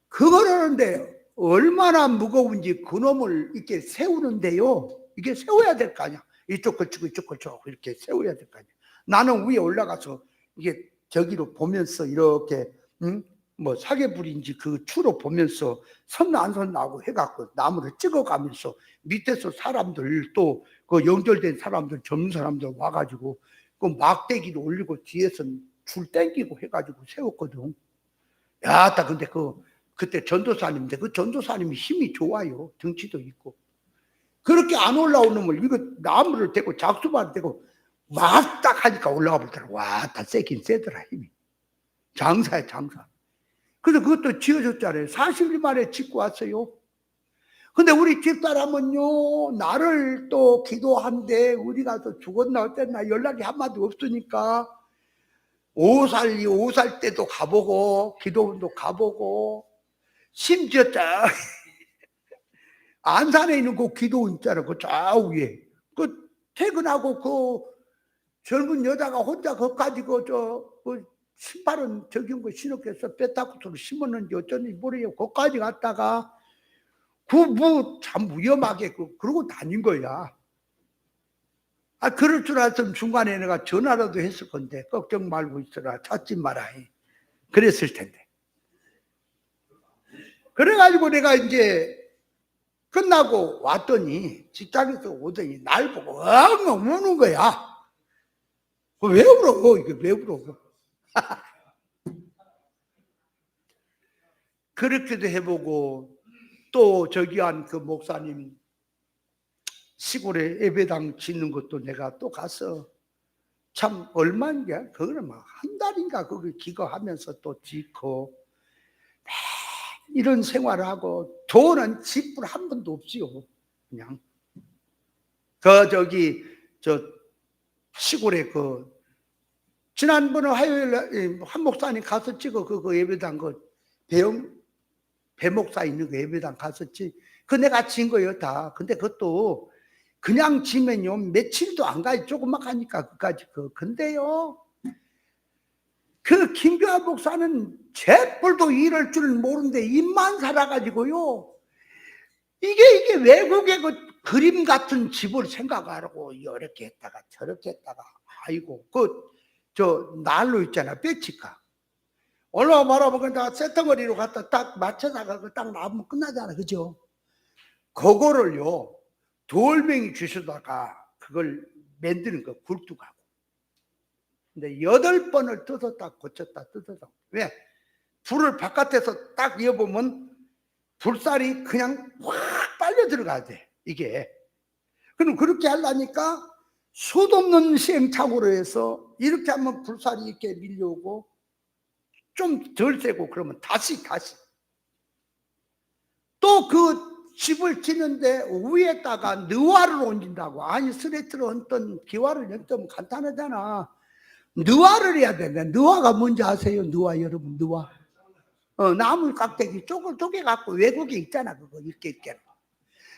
Speaker 1: 그걸 하는데 얼마나 무거운지 그놈을 이렇게 세우는데요. 이게 세워야 될 거 아니야. 이쪽 걸치고 이쪽 걸치고 이렇게 세워야 될 거 아니야. 나는 위에 올라가서 이게 저기로 보면서 이렇게 뭐 사계불인지 그 추로 보면서 선안 나고 해갖고 나무를 찍어가면서 밑에서 사람들 또 그 연결된 사람들 젊은 사람들 와가지고 그 막대기를 올리고 뒤에서 줄 땡기고 해가지고 세웠거든. 야, 딱 근데 그때 전도사님인데 그 전도사님이 힘이 좋아요. 덩치도 있고. 그렇게 안 올라오는 놈을 이거 나무를 대고 작수발을 대고 막 딱 하니까 올라가 보더라. 와, 다 세긴 세더라 힘이. 장사야 장사. 그래서 그것도 지어줬잖아요. 40일 만에 짓고 왔어요. 근데 우리 집사람은요, 나를 또 기도한데 어디 가서 죽었나 어땠나 연락이 한마디 없으니까 5살 때도 가보고 기도원도 가보고 심지어 안산에 있는 그 기도원 있잖아. 그 좌우에 그 퇴근하고 그 젊은 여자가 혼자 거기까지 그 신발은 적은 거 신었겠어. 빼타쿠스로 심었는지 어쩐지 모르겠고 거기까지 갔다가 참 위험하게 그러고 다닌 거야. 그럴 줄 알았으면 중간에 내가 전화라도 했을 건데 걱정 말고 있어라. 찾지 마라. 그랬을 텐데. 그래가지고 내가 이제 끝나고 왔더니 직장에서 오더니 날 보고 엉엉 우는 거야. 왜 울어? 이게 왜 울어? 그렇게도 해보고 또 저기 한 그 목사님 시골에 예배당 짓는 것도 내가 또 가서 참 얼마인가 그거는 막 한 달인가 거기 기거하면서 또 짓고 이런 생활을 하고 돈은 집불 한 번도 없지요. 그냥 저 시골에 지난번에 화요일에 한 목사님 가서 찍어 그 예배당 배 목사 있는 그 예배당 갔었지. 내가 진 거예요 다. 근데 그것도 그냥 지면요 며칠도 안 가요. 조금만 가니까 그까지 근데요 그 김교환 목사는 재벌도 이럴 줄 모르는데 입만 살아가지고요 이게 외국의 그 그림 같은 집을 생각하라고 이렇게 했다가 저렇게 했다가 아이고 저 난로 있잖아 뼈치카 올라와 말아보니까 쇳덩어리로 갖다 딱 맞춰다가 딱 놔보면 끝나잖아. 그죠? 그거를요 돌멩이 주셔다가 그걸 만드는 거 굴뚝하고 근데 8번을 뜯었다 고쳤다 뜯었다. 왜? 불을 바깥에서 딱 이어보면 불살이 그냥 확 빨려 들어가야 돼 이게. 그럼 그렇게 하려니까 숯 없는 시행착오로 해서 이렇게 하면 불살이 이렇게 밀려오고 좀 덜 세고 그러면 다시 또 그 집을 짓는데 위에다가 느와를 얹는다고. 아니 스레트로 얹던 기와를 얹으면 간단하잖아. 느와를 해야 되는데 느와가 뭔지 아세요? 느와 여러분 느와 나무 깍대기 쪼개 갖고 외국에 있잖아. 그거 이렇게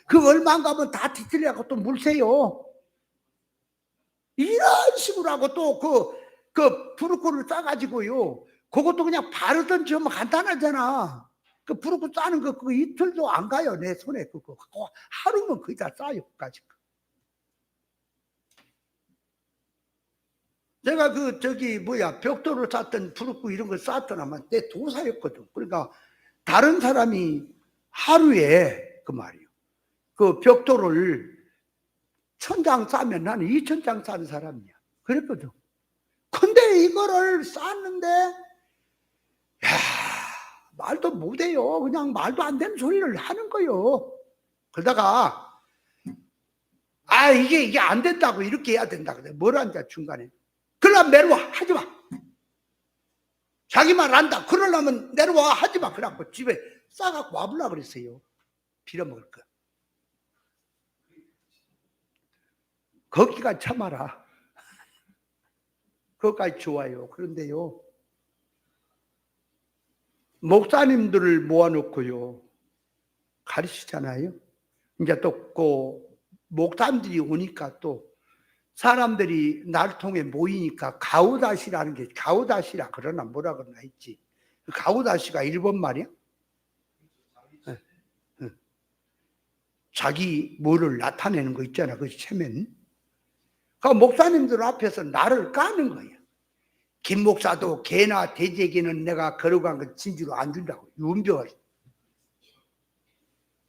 Speaker 1: 그 얼마 안 가면 다 뒤틀려갖고 또 물세요. 이런 식으로 하고 또 그 부르코를 싸가지고요 그것도 그냥 바르든지 하면 간단하잖아. 그 부르코 싸는 거 그거 이틀도 안 가요 내 손에. 그거 하루면 거의 다 싸요. 그까지. 내가 벽돌을 쌌던 부르코 이런 걸 쌌던 아마 내 도사였거든. 그러니까 다른 사람이 하루에 그 말이요 그 벽돌을 1000장 싸면 나는 2000장 싸는 사람이야. 그랬거든. 근데 이거를 쌌는데 말도 못해요. 그냥 말도 안 되는 소리를 하는 거요. 그러다가 이게 안 된다고 이렇게 해야 된다 그래. 뭘 한다 중간에. 그러려면 내려와 하지 마. 자기 말 안다. 그러려면 내려와 하지 마. 그래갖고 집에 싸갖고 와보려고 그랬어요. 빌어먹을 거. 거기가 참아라. 그것까지 좋아요. 그런데요 목사님들을 모아놓고요 가르치잖아요. 이제 또 목사님들이 오니까 또 사람들이 날 통해 모이니까 가우다시라는 게 가우다시라 그러나 뭐라 그러나 했지. 가우다시가 일본 말이야? 자기 뭐를 나타내는 거 있잖아. 그 체면. 그 목사님들 앞에서 나를 까는 거예요. 김 목사도 개나 돼지에게는 내가 거룩한 거 진주로 안 준다고. 윤병을.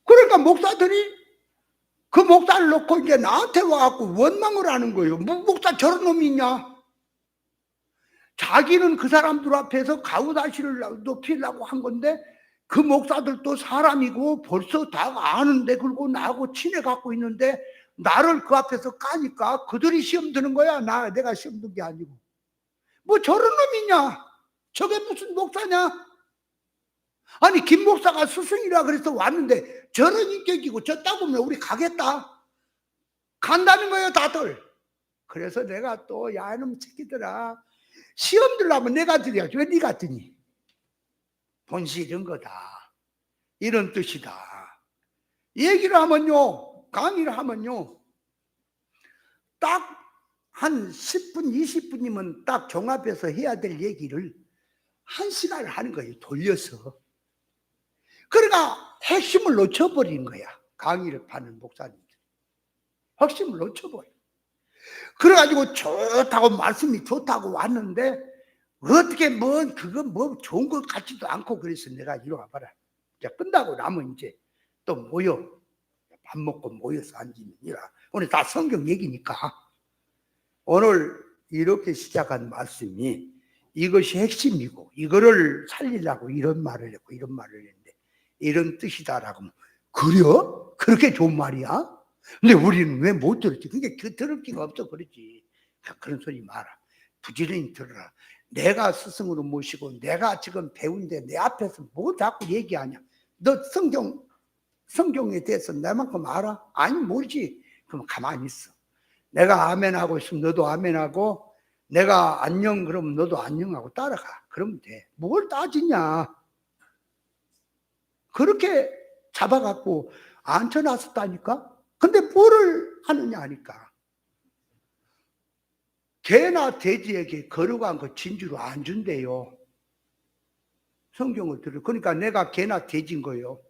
Speaker 1: 그러니까 목사들이 그 목사를 놓고 이제 나한테 와갖고 원망을 하는 거예요. 뭐 목사 저런 놈이 있냐? 자기는 그 사람들 앞에서 가우다시를 높이려고 한 건데 그 목사들도 사람이고 벌써 다 아는데 그리고 나하고 친해 갖고 있는데 나를 그 앞에서 까니까 그들이 시험 드는 거야. 내가 시험 든 게 아니고. 뭐 저런 놈이냐? 저게 무슨 목사냐? 아니 김 목사가 스승이라 그래서 왔는데 저런 인격이고 저 따보면 우리 가겠다. 간다는 거예요 다들. 그래서 내가 또 야 이놈 새끼들아 시험 들려면 내가 드려야지 왜 네가 드니? 본시 이런 거다. 이런 뜻이다. 얘기를 하면요. 강의를 하면요. 딱 한 10분 20분이면 딱 종합해서 해야 될 얘기를 1시간을 하는 거예요. 돌려서. 그러니까 핵심을 놓쳐버린 거야. 강의를 받는 목사님들. 핵심을 놓쳐버려. 그래가지고 좋다고 말씀이 좋다고 왔는데 어떻게 그건 뭐 좋은 것 같지도 않고 그래서 내가 이리 와봐라. 이제 끝나고 나면 이제 또 모여. 밥 먹고 모여서 앉으니라. 오늘 다 성경 얘기니까. 오늘 이렇게 시작한 말씀이 이것이 핵심이고 이거를 살리려고 이런 말을 했고 이런 말을 했는데 이런 뜻이다라고 하면 그래요? 그렇게 좋은 말이야? 근데 우리는 왜 못 들었지? 그게 들을 기가 없어 그렇지. 그런 소리 마라. 부지런히 들어라. 내가 스승으로 모시고 내가 지금 배운데 내 앞에서 뭐 자꾸 얘기하냐? 너 성경에 대해서 내만큼 알아? 아니 모르지. 그럼 가만히 있어. 내가 아멘하고 있으면 너도 아멘하고 내가 안녕 그러면 너도 안녕하고 따라가. 그러면 돼. 뭘 따지냐? 그렇게 잡아갖고 앉혀놨었다니까? 근데 뭐를 하느냐 하니까 개나 돼지에게 거룩한 거 진주로 안 준대요. 성경을 들어. 그러니까 내가 개나 돼지인 거예요.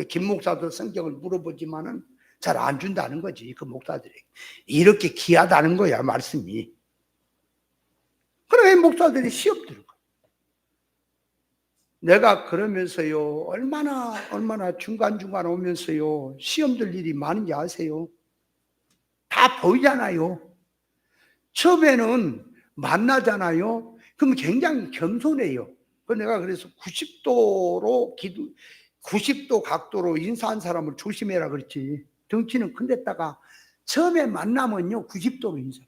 Speaker 1: 김 목사도 성경을 물어보지만은 잘 안 준다는 거지. 그 목사들에게. 이렇게 귀하다는 거야 말씀이. 그래 목사들이 시험 들은 거야. 내가 그러면서요 얼마나 중간중간 오면서요 시험 들 일이 많은지 아세요? 다 보이잖아요. 처음에는 만나잖아요. 그럼 굉장히 겸손해요. 내가 그래서 90도 각도로 인사한 사람을 조심해라 그랬지. 덩치는 큰데다가 처음에 만나면요 90도로 인사.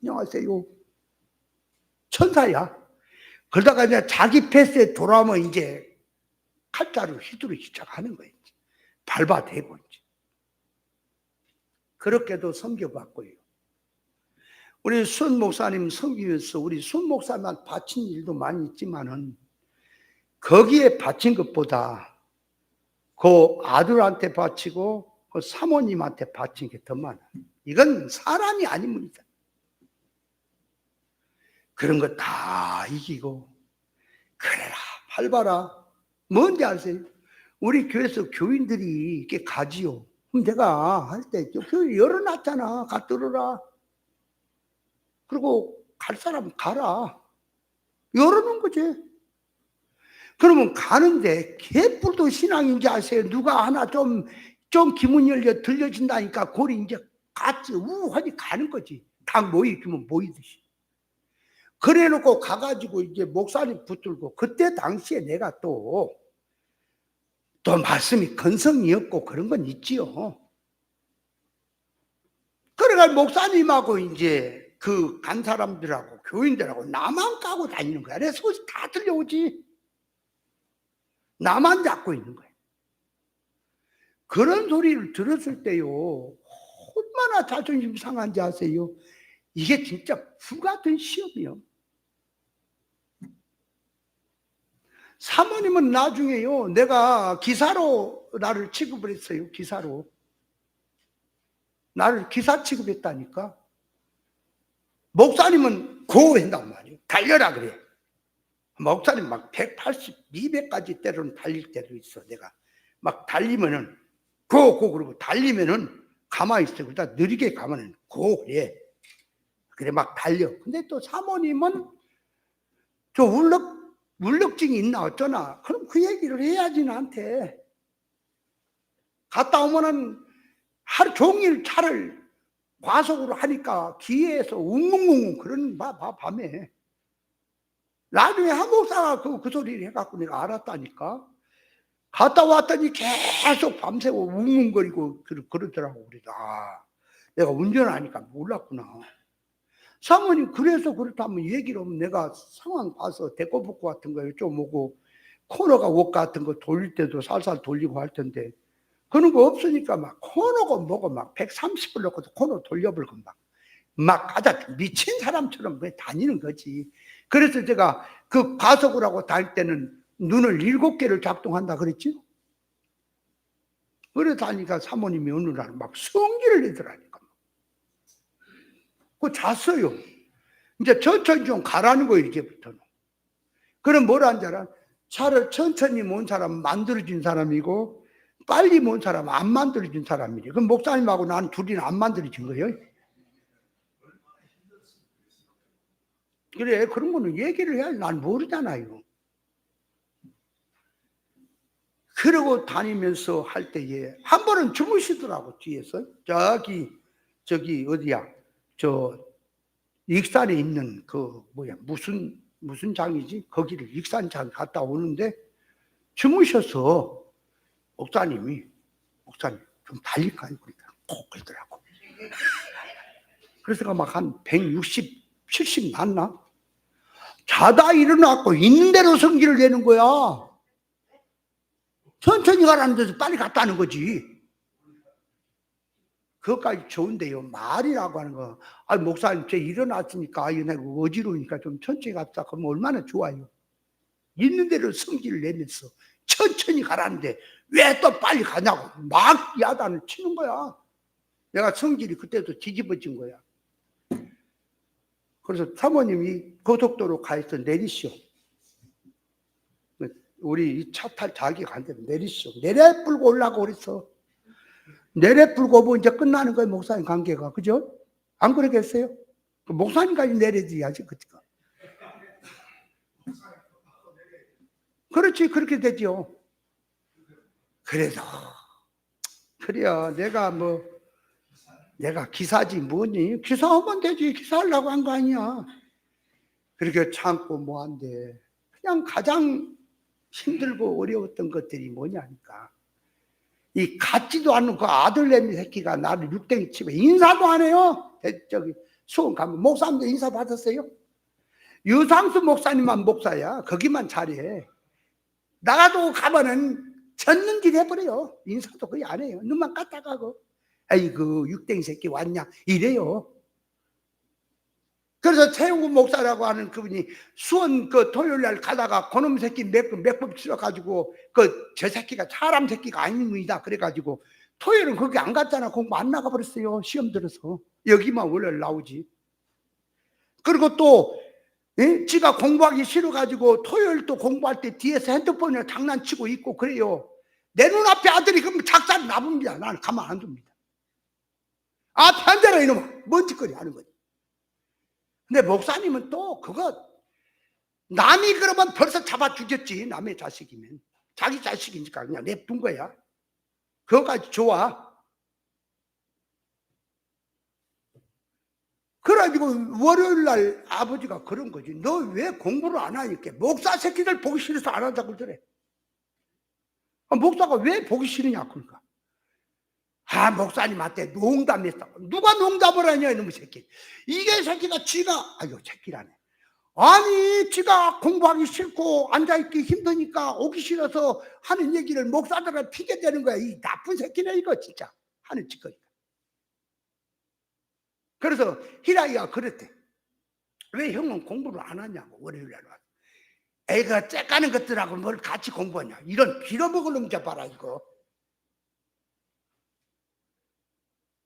Speaker 1: 안녕하세요. 천사야. 그러다가 이제 자기 패스에 돌아오면 이제 칼자루 휘두르기 시작하는 거예요. 밟아대고 이제. 그렇게도 섬겨봤고요. 우리 순 목사님 섬기면서 우리 순 목사만 바친 일도 많이 있지만은 거기에 바친 것보다 그 아들한테 바치고 그 사모님한테 바친 게 더 많아. 이건 사람이 아닙니다. 그런 거 다 이기고 그래라 밟아라. 뭔지 아세요? 우리 교회에서 교인들이 이렇게 가지요. 그럼 내가 할 때 교회 열어놨잖아. 가 들어라. 그리고 갈 사람 가라. 열어놓은 거지. 그러면 가는데 개뿔도 신앙인지 아세요? 누가 하나 좀 기문 열려 들려진다니까 골이 이제 같이 우하니 가는 거지. 다 모이면 모이듯이. 그래 놓고 가가지고 이제 목사님 붙들고 그때 당시에 내가 또 말씀이 건성이 없고 그런 건 있지요. 그래가 목사님하고 이제 그 간 사람들하고 교인들하고 나만 까고 다니는 거야. 내 소식 다 들려오지. 나만 잡고 있는 거야. 그런 소리를 들었을 때요. 얼마나 자존심 상한지 아세요? 이게 진짜 불같은 시험이요. 사모님은 나중에요. 내가 기사로 나를 취급을 했어요. 기사로. 나를 기사 취급했다니까. 목사님은 고한단 말이에요. 달려라 그래. 목사님 막 180, 200까지 때로는 달릴 때도 있어. 내가 막 달리면은 고 그러고 달리면은 가만히 있어. 그러다 느리게 가면은 고 그래 막 달려. 근데 또 사모님은 저 울렁증이 있나 어쩌나. 그럼 그 얘기를 해야지 나한테. 갔다 오면은 하루 종일 차를 과속으로 하니까 기회에서 웅웅웅 그런 밤에. 나중에 한 목사가 그 소리를 해갖고 내가 알았다니까. 갔다 왔더니 계속 밤새고 웅웅거리고 그러더라고. 그래서 내가 운전하니까 몰랐구나. 사모님 그래서 그렇다면 얘기를 하면 내가 상황 봐서 데코복구 같은 거 좀 오고 코너가 옷 같은 거 돌릴 때도 살살 돌리고 할 텐데 그런 거 없으니까 막 코너가 뭐고 막 130을 넣고도 코너 돌려버리고 막 가자 미친 사람처럼 다니는 거지. 그래서 제가 그 과속을 하고 다닐 때는 눈을 7개를 작동한다 그랬지. 그래 다니까 사모님이 어느 날 막 성기를 내더라니까. 그 잤어요. 이제 천천히 좀 가라는 거예요 이제부터는. 그럼 뭐라는 줄 알아? 차를 천천히 몬 사람은 만들어진 사람이고 빨리 몬 사람은 안 만들어진 사람이래. 그럼 목사님하고 난 둘이는 안 만들어진 거예요. 그래 그런 거는 얘기를 해야지. 난 모르잖아요. 그러고 다니면서 할 때에 한 번은 주무시더라고 뒤에서. 저기 어디야 저 익산에 있는 그 무슨 장이지 거기를 익산장 갔다 오는데 주무셔서 목사님 좀 달릴까요? 그러니까 꼭 그러더라고. 그래서 막 한 160, 70 났나? 자다 일어나고 있는 대로 성기를 내는 거야. 천천히 가라는 데서 빨리 갔다는 거지. 그것까지 좋은데요. 말이라고 하는 거. 목사님, 저 일어났으니까, 내가 어지러우니까 좀 천천히 갔다. 그러면 얼마나 좋아요. 있는 대로 성기를 내면서 천천히 가라는데 왜 또 빨리 가냐고. 막 야단을 치는 거야. 내가 성질이 그때도 뒤집어진 거야. 그래서 사모님이 고속도로 가서 내리시오. 우리 차 탈 자기가 안 되면 내리시오. 내려 불고 올라고 그랬어. 내려 불고 뭐 이제 끝나는 거예요. 목사님 관계가. 그죠? 안 그러겠어요? 목사님까지 내려줘야지. 그치가. 그렇지. 그렇게 되죠. 그래서 그래요. 내가 기사지 뭐니? 기사하면 되지. 기사하려고 한 거 아니야. 그렇게 참고 뭐한데 그냥 가장 힘들고 어려웠던 것들이 뭐냐니까. 이 같지도 않은 그 아들내미 새끼가 나를 육댕이 치고 인사도 안 해요. 저기 수원 가면 목사님도 인사 받았어요? 유상수 목사님만 목사야. 거기만 잘해. 나가도 가면은 졌는짓 해버려요. 인사도 거의 안 해요. 눈만 까딱하고 아이고 육댕이 새끼 왔냐 이래요. 그래서 최우구 목사라고 하는 그분이 수원 그 토요일 날 가다가 그놈 새끼 맥법 치러가지고 저 새끼가 사람 새끼가 아닙니다. 그래가지고 토요일은 거기 안 갔잖아. 공부 안 나가버렸어요. 시험 들어서. 여기만 월요일 나오지. 그리고 또 지가 공부하기 싫어가지고 토요일 또 공부할 때 뒤에서 핸드폰이랑 장난치고 있고 그래요. 내 눈앞에 아들이 그러면 작살 나봅니다. 나는 가만 안 둡니다. 앞에 앉아라 이놈아. 뭔 짓거리 하는 거지. 근데 목사님은 또 그거 남이 그러면 벌써 잡아 죽였지. 남의 자식이면. 자기 자식이니까 그냥 냅둔 거야. 그거까지 좋아. 그래가지고 월요일 날 아버지가 그런 거지. 너 왜 공부를 안 하니까. 목사 새끼들 보기 싫어서 안 한다고 그러더래. 목사가 왜 보기 싫으냐 그러니까. 목사님한테 농담했어. 누가 농담을 하냐 이놈의 새끼. 이게 새끼가 새끼라네. 아니 지가 공부하기 싫고 앉아있기 힘드니까 오기 싫어서 하는 얘기를 목사들한테 피게 되는 거야. 이 나쁜 새끼네 이거 진짜 하는 짓거리가. 그래서 희라이가 그랬대. 왜 형은 공부를 안 하냐고. 월요일날 와서 애가 째까는 것들하고 뭘 같이 공부하냐. 이런 빌어먹을 놈 잡아라 이거.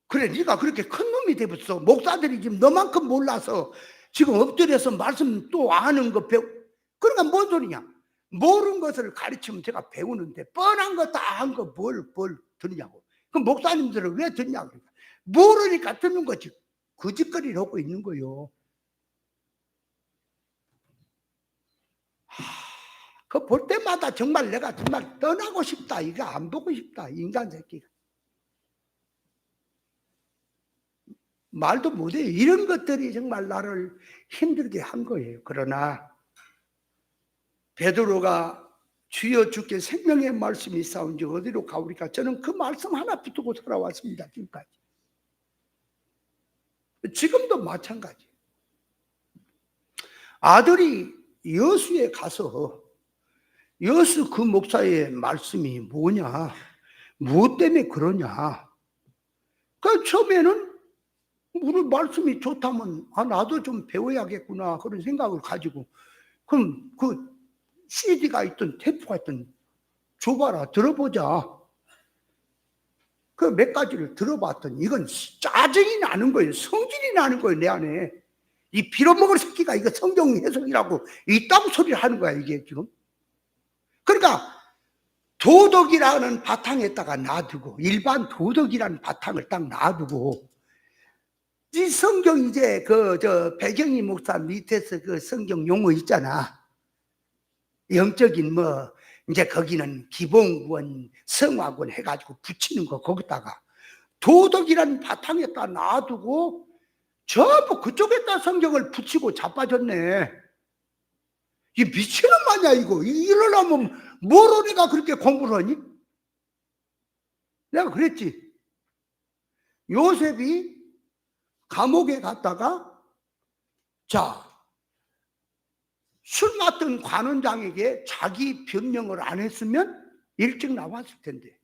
Speaker 1: 그래 네가 그렇게 큰 놈이 돼버렸어. 목사들이 지금 너만큼 몰라서 지금 엎드려서 말씀 또 아는 거 그러니까 뭔 소리냐. 모르는 것을 가르치면 제가 배우는데 뻔한 거 다 한 거 뭘 들으냐고. 그 목사님들은 왜 듣냐? 그러니까 모르니까 듣는 거지. 거짓거리를 하고 있는 거요. 그 볼 때마다 정말 내가 정말 떠나고 싶다. 이거 안 보고 싶다. 인간 새끼가. 말도 못해요. 이런 것들이 정말 나를 힘들게 한 거예요. 그러나 베드로가 주여 주께 생명의 말씀이 있사온지 어디로 가오리까? 저는 그 말씀 하나 붙들고 살아왔습니다. 지금까지. 지금도 마찬가지. 아들이 여수에 가서 여수 그 목사의 말씀이 뭐냐? 무엇 때문에 그러냐? 그 처음에는 우리 말씀이 좋다면 나도 좀 배워야겠구나 그런 생각을 가지고 그럼 그 CD가 있든 테이프가 있든 줘봐라 들어보자. 그 몇 가지를 들어봤더니 이건 짜증이 나는 거예요. 성질이 나는 거예요. 내 안에. 이 빌어먹을 새끼가 이거 성경 해석이라고 이따구 소리를 하는 거야 이게 지금. 그러니까 도덕이라는 바탕에다가 놔두고 일반 도덕이라는 바탕을 딱 놔두고 이 성경 이제 배경희 목사 밑에서 그 성경 용어 있잖아. 영적인 이제 거기는 기본권, 성화권 해가지고 붙이는 거 거기다가 도덕이라는 바탕에다 놔두고 전부 그쪽에다 성경을 붙이고 자빠졌네. 이 미친놈 아니야 이거. 이러려면 뭐로 내가 그렇게 공부를 하니? 내가 그랬지. 요셉이 감옥에 갔다가 술 맡은 관원장에게 자기 변명을 안 했으면 일찍 나왔을 텐데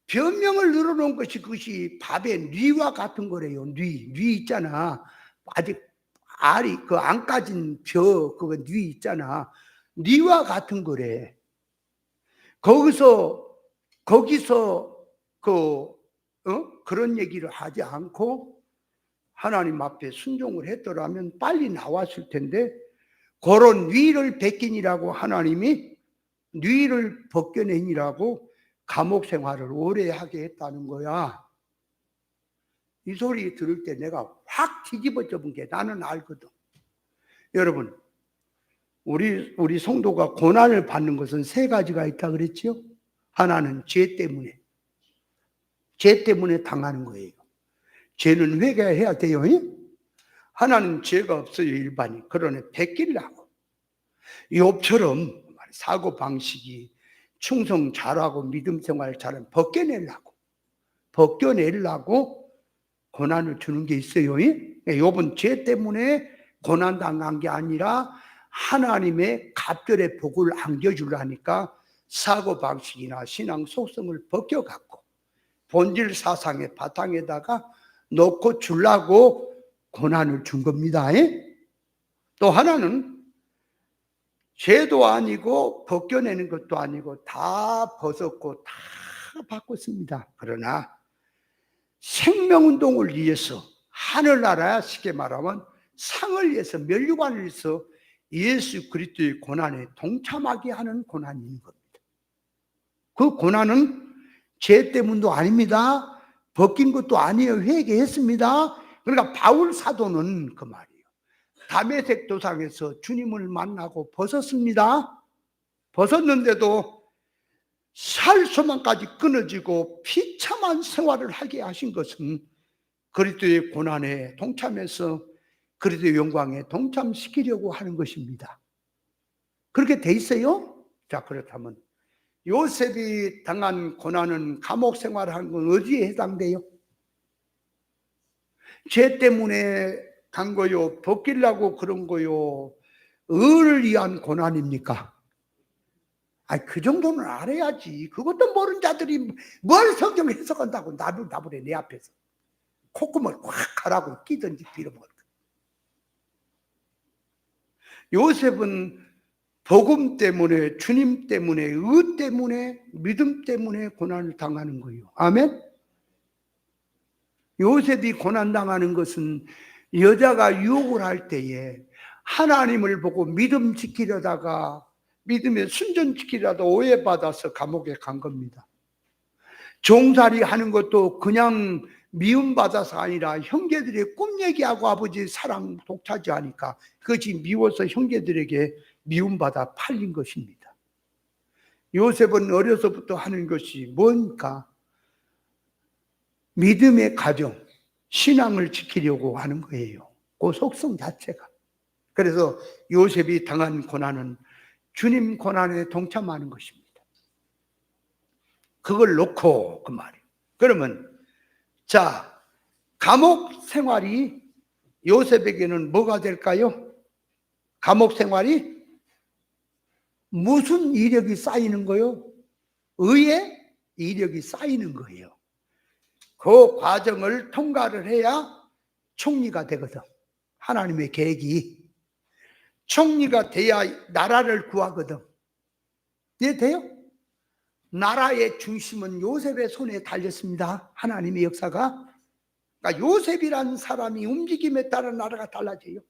Speaker 1: 변명을 늘어놓은 것이 그것이 밥에 뉘와 같은 거래요. 뉘 있잖아. 아직 알이 그 안 까진 그거 뉘 있잖아. 뉘와 같은 거래. 거기서 그런 얘기를 하지 않고 하나님 앞에 순종을 했더라면 빨리 나왔을 텐데 그런 뉘를 벗기니라고 하나님이 뉘를 벗겨내니라고 감옥 생활을 오래 하게 했다는 거야. 이 소리 들을 때 내가 확 뒤집어져 본 게 나는 알거든. 여러분, 우리 성도가 고난을 받는 것은 세 가지가 있다 그랬죠? 하나는 죄 때문에 당하는 거예요. 죄는 회개해야 돼요. 하나는 죄가 없어요, 일반이. 그러나 베끼려고. 욥처럼 사고방식이 충성 잘하고 믿음 생활 잘하면 벗겨내려고 고난을 주는 게 있어요. 욥은 죄 때문에 고난당한 게 아니라 하나님의 갑절의 복을 안겨주려니까 사고방식이나 신앙 속성을 벗겨갖고 본질 사상의 바탕에다가 놓고 주려고 고난을 준 겁니다. 또 하나는 죄도 아니고 벗겨내는 것도 아니고 다 벗었고 다 바꿨습니다. 그러나 생명운동을 위해서 하늘나라야 쉽게 말하면 상을 위해서 면류관을 위해서 예수 그리스도의 고난에 동참하게 하는 고난인 겁니다. 그 고난은 죄 때문도 아닙니다. 벗긴 것도 아니에요. 회개했습니다. 그러니까 바울 사도는 그 말이에요. 다메섹 도상에서 주님을 만나고 벗었습니다. 벗었는데도 살 소망까지 끊어지고 비참한 생활을 하게 하신 것은 그리스도의 고난에 동참해서 그리스도의 영광에 동참시키려고 하는 것입니다. 그렇게 돼 있어요. 자, 그렇다면 요셉이 당한 고난은 감옥 생활을 건 어디에 해당돼요? 죄 때문에 간 거요? 벗기려고 그런 거요? 의를 위한 고난입니까? 그 정도는 알아야지. 그것도 모르는 자들이 뭘 성경 해석한다고 나불나불해 내 앞에서. 콧구멍을 확 하라고 끼든지 빌어먹을 거. 요셉은 복음 때문에, 주님 때문에, 의 때문에, 믿음 때문에 고난을 당하는 거예요. 아멘? 요셉이 고난당하는 것은 여자가 유혹을 할 때에 하나님을 보고 믿음 지키려다가 믿음에 순전지키려다 오해받아서 감옥에 간 겁니다. 종살이 하는 것도 그냥 미움받아서 아니라 형제들의 꿈 얘기하고 아버지 사랑 독차지하니까 그것이 미워서 형제들에게 미움받아 팔린 것입니다. 요셉은 어려서부터 하는 것이 뭔가 믿음의 가정, 신앙을 지키려고 하는 거예요. 그 속성 자체가. 그래서 요셉이 당한 고난은 주님 고난에 동참하는 것입니다. 그걸 놓고 그 말이에요. 그러면 자, 감옥 생활이 요셉에게는 뭐가 될까요? 감옥 생활이 무슨 이력이 쌓이는 거요? 의의 이력이 쌓이는 거예요. 그 과정을 통과를 해야 총리가 되거든. 하나님의 계획이. 총리가 돼야 나라를 구하거든. 이해돼요? 나라의 중심은 요셉의 손에 달렸습니다. 하나님의 역사가. 그러니까 요셉이라는 사람이 움직임에 따라 나라가 달라져요.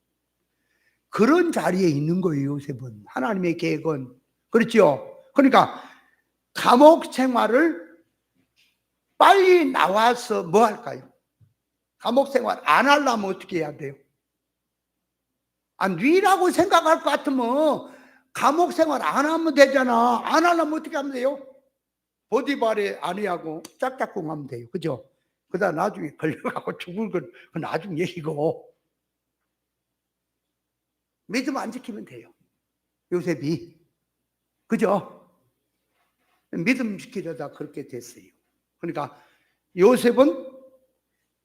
Speaker 1: 그런 자리에 있는 거예요, 요셉은. 하나님의 계획은. 그렇죠? 그러니까 감옥 생활을 빨리 나와서 뭐 할까요? 감옥 생활 안 하려면 어떻게 해야 돼요? 뉘라고 생각할 것 같으면 감옥 생활 안 하면 되잖아. 안 하려면 어떻게 하면 돼요? 보디발의 아내하고 짝짝꿍 하면 돼요. 그죠? 그러다 나중에 걸려가고 죽을 건 나중 얘기고. 믿음 안 지키면 돼요. 요셉이. 그죠? 믿음 지키려다 그렇게 됐어요. 그러니까 요셉은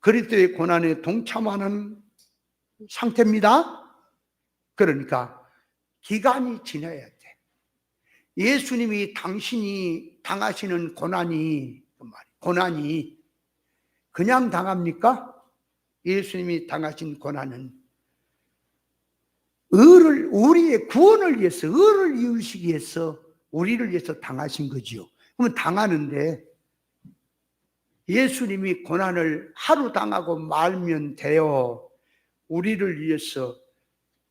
Speaker 1: 그리스도의 고난에 동참하는 상태입니다. 그러니까 기간이 지나야 돼. 예수님이 당신이 당하시는 고난이 그냥 당합니까? 예수님이 당하신 고난은 우리의 구원을 위해서, 의를 이루시기 위해서, 우리를 위해서 당하신 거지요. 그러면 당하는데 예수님이 고난을 하루 당하고 말면 돼요. 우리를 위해서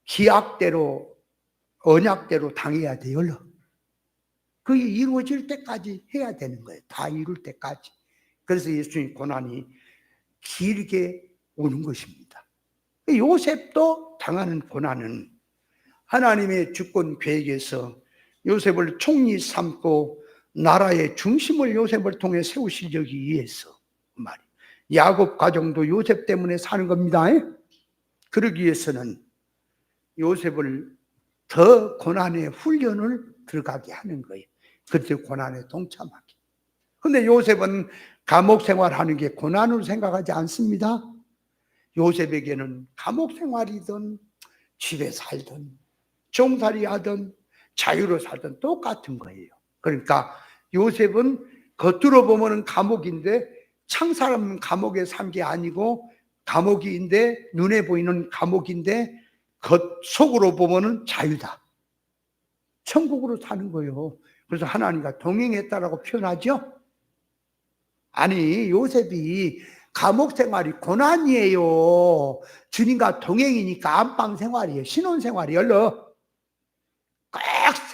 Speaker 1: 기약대로, 언약대로 당해야 돼요. 그게 이루어질 때까지 해야 되는 거예요. 다 이룰 때까지. 그래서 예수님 고난이 길게 오는 것입니다. 요셉도 당하는 고난은 하나님의 주권 계획에서 요셉을 총리 삼고 나라의 중심을 요셉을 통해 세우시기 위해서 말이에요. 야곱 가정도 요셉 때문에 사는 겁니다. 그러기 위해서는 요셉을 더 고난의 훈련을 들어가게 하는 거예요. 그때 고난에 동참하게. 근데 요셉은 감옥 생활하는 게 고난으로 생각하지 않습니다. 요셉에게는 감옥 생활이든 집에 살든 종살이 하든 자유로 살든 똑같은 거예요. 그러니까 요셉은 겉으로 보면 감옥인데 창사람 감옥에 산 게 아니고 감옥인데 눈에 보이는 감옥인데 속으로 보면 자유다. 천국으로 사는 거예요. 그래서 하나님과 동행했다라고 표현하죠. 아니 요셉이 감옥 생활이 고난이에요. 주님과 동행이니까 안방 생활이에요. 신혼 생활이에요. 꼭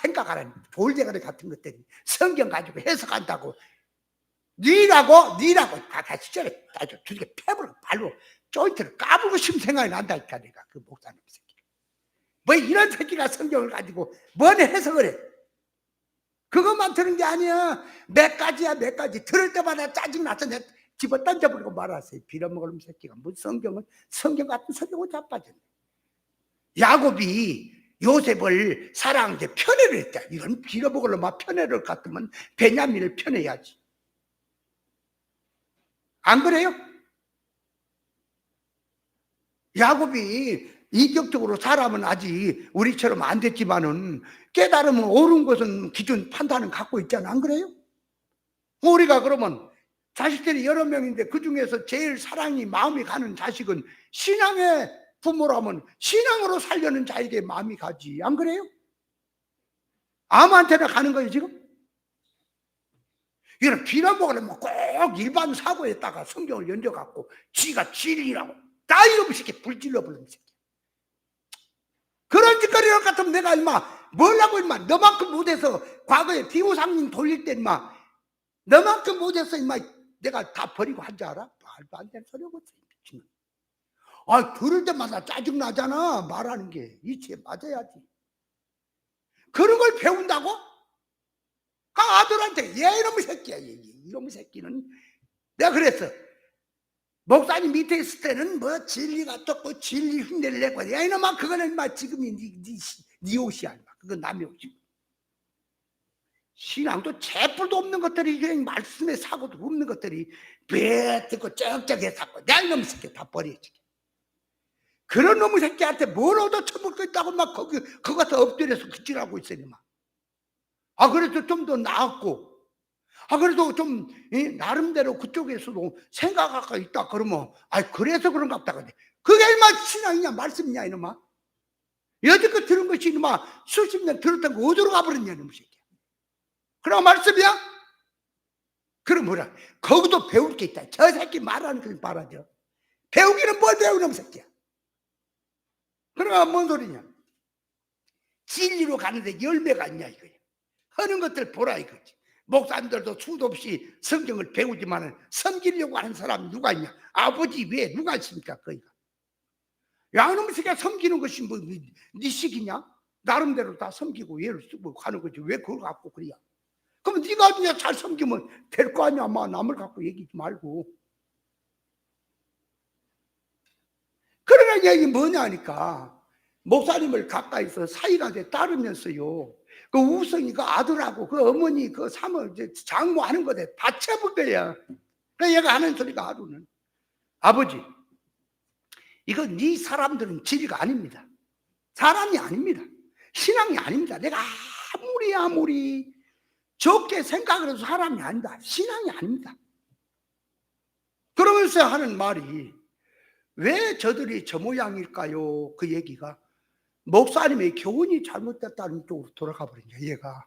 Speaker 1: 생각하라는 돌대가리 같은 것들이 성경 가지고 해석한다고 니라고 다 시절에 아주 두개 패버려 발로 조인트를 까불고 싶은 생각이 난다니까. 내가 그 목사님 새끼 뭐 이런 새끼가 성경을 가지고 뭔 해석을 해. 그것만 들은 게 아니야. 몇 가지야 몇 가지. 들을 때마다 짜증나서 내 집어 던져버리고 말았어요. 빌어먹을 새끼가 무슨 성경 같은 성경을 자빠졌네. 야곱이 요셉을 사랑하는데 편애를 했다. 이런 빌어먹을 놈아 편애를 같으면 베냐민을 편애해야지. 안 그래요? 야곱이 인격적으로 사람은 아직 우리처럼 안 됐지만은 깨달으면 옳은 것은 기준 판단은 갖고 있잖아. 안 그래요? 우리가 그러면 자식들이 여러 명인데 그 중에서 제일 사랑이 마음이 가는 자식은 신앙의 부모라면 신앙으로 살려는 자에게 마음이 가지. 안 그래요? 아무한테나 가는 거예요 지금? 이런 빌어먹으려면 꼭 일반 사고에다가 성경을 연져갖고 지가 진리라고 다 이놈의 새끼 불질러 버리는 새끼. 그런 짓거리를 같으면 내가 임마 뭐라고 임마 너만큼 못해서 과거에 비호상님 돌릴 때 임마 너만큼 못해서 임마 내가 다 버리고 한 줄 알아? 말도 안 되는 소리고 미친놈. 아, 들을 때마다 짜증나잖아. 말하는 게 이치에 맞아야지. 그런 걸 배운다고? 그 아들한테 얘 이놈의 새끼야. 이놈의 새끼는. 내가 그랬어. 목사님 밑에 있을 때는 뭐 진리가 떴고 진리 흉내를 내고, 야 이놈아 그거는 인마 지금이 네 옷이야. 인마. 그건 남의 옷이고. 신앙도 재뿔도 없는 것들이, 그냥 말씀에 사고도 없는 것들이 배 듣고 쩍쩍해 샀고, 내 이놈의 새끼 다 버려야지. 그런 놈의 새끼한테 뭘 얻어 처먹고 있다고 막 거기서 엎드려서 그질하고 있어. 인마. 아, 그래도 좀 더 나았고, 아, 그래도 좀, 나름대로 그쪽에서도 생각하고 있다. 그러면, 아, 그래서 그런가 보다. 그게 얼마나 신앙이냐, 말씀이냐, 이놈아. 여태껏 들은 것이, 이놈아, 수십 년 들었던 거 어디로 가버렸냐, 이놈 새끼야. 그럼 말씀이야? 그럼 뭐라? 거기도 배울 게 있다. 저 새끼 말하는 걸 말하죠. 배우기는 뭘 배우는 새끼야. 그러면 뭔 소리냐? 진리로 가는데 열매가 있냐, 이거야. 하는 것들 보라, 이거지. 목사님들도 수도 없이 성경을 배우지만 섬기려고 하는 사람 누가 있냐? 아버지 외에 누가 있습니까? 거기가. 양놈 새끼가 섬기는 것이 뭐 네 식이냐? 나름대로 다 섬기고 예를 쓰고 하는 거지. 왜 그걸 갖고 그래야? 그럼 네가 그냥 잘 섬기면 될 거 아니야. 막 남을 갖고 얘기하지 말고. 그러나 얘기 뭐냐 하니까, 목사님을 가까이서 사이가 돼 따르면서요, 그 우성이가 아들하고 그 어머니 그 장모하는 거에 받쳐볼 거야. 그 얘가 하는 소리가 하루는, 아버지, 이거 네 사람들은 진리가 아닙니다. 사람이 아닙니다. 신앙이 아닙니다. 내가 아무리 좋게 생각을 해서 사람이 아니다. 신앙이 아닙니다. 그러면서 하는 말이, 왜 저들이 저 모양일까요? 그 얘기가 목사님의 교훈이 잘못됐다는 쪽으로 돌아가 버린 거야. 얘가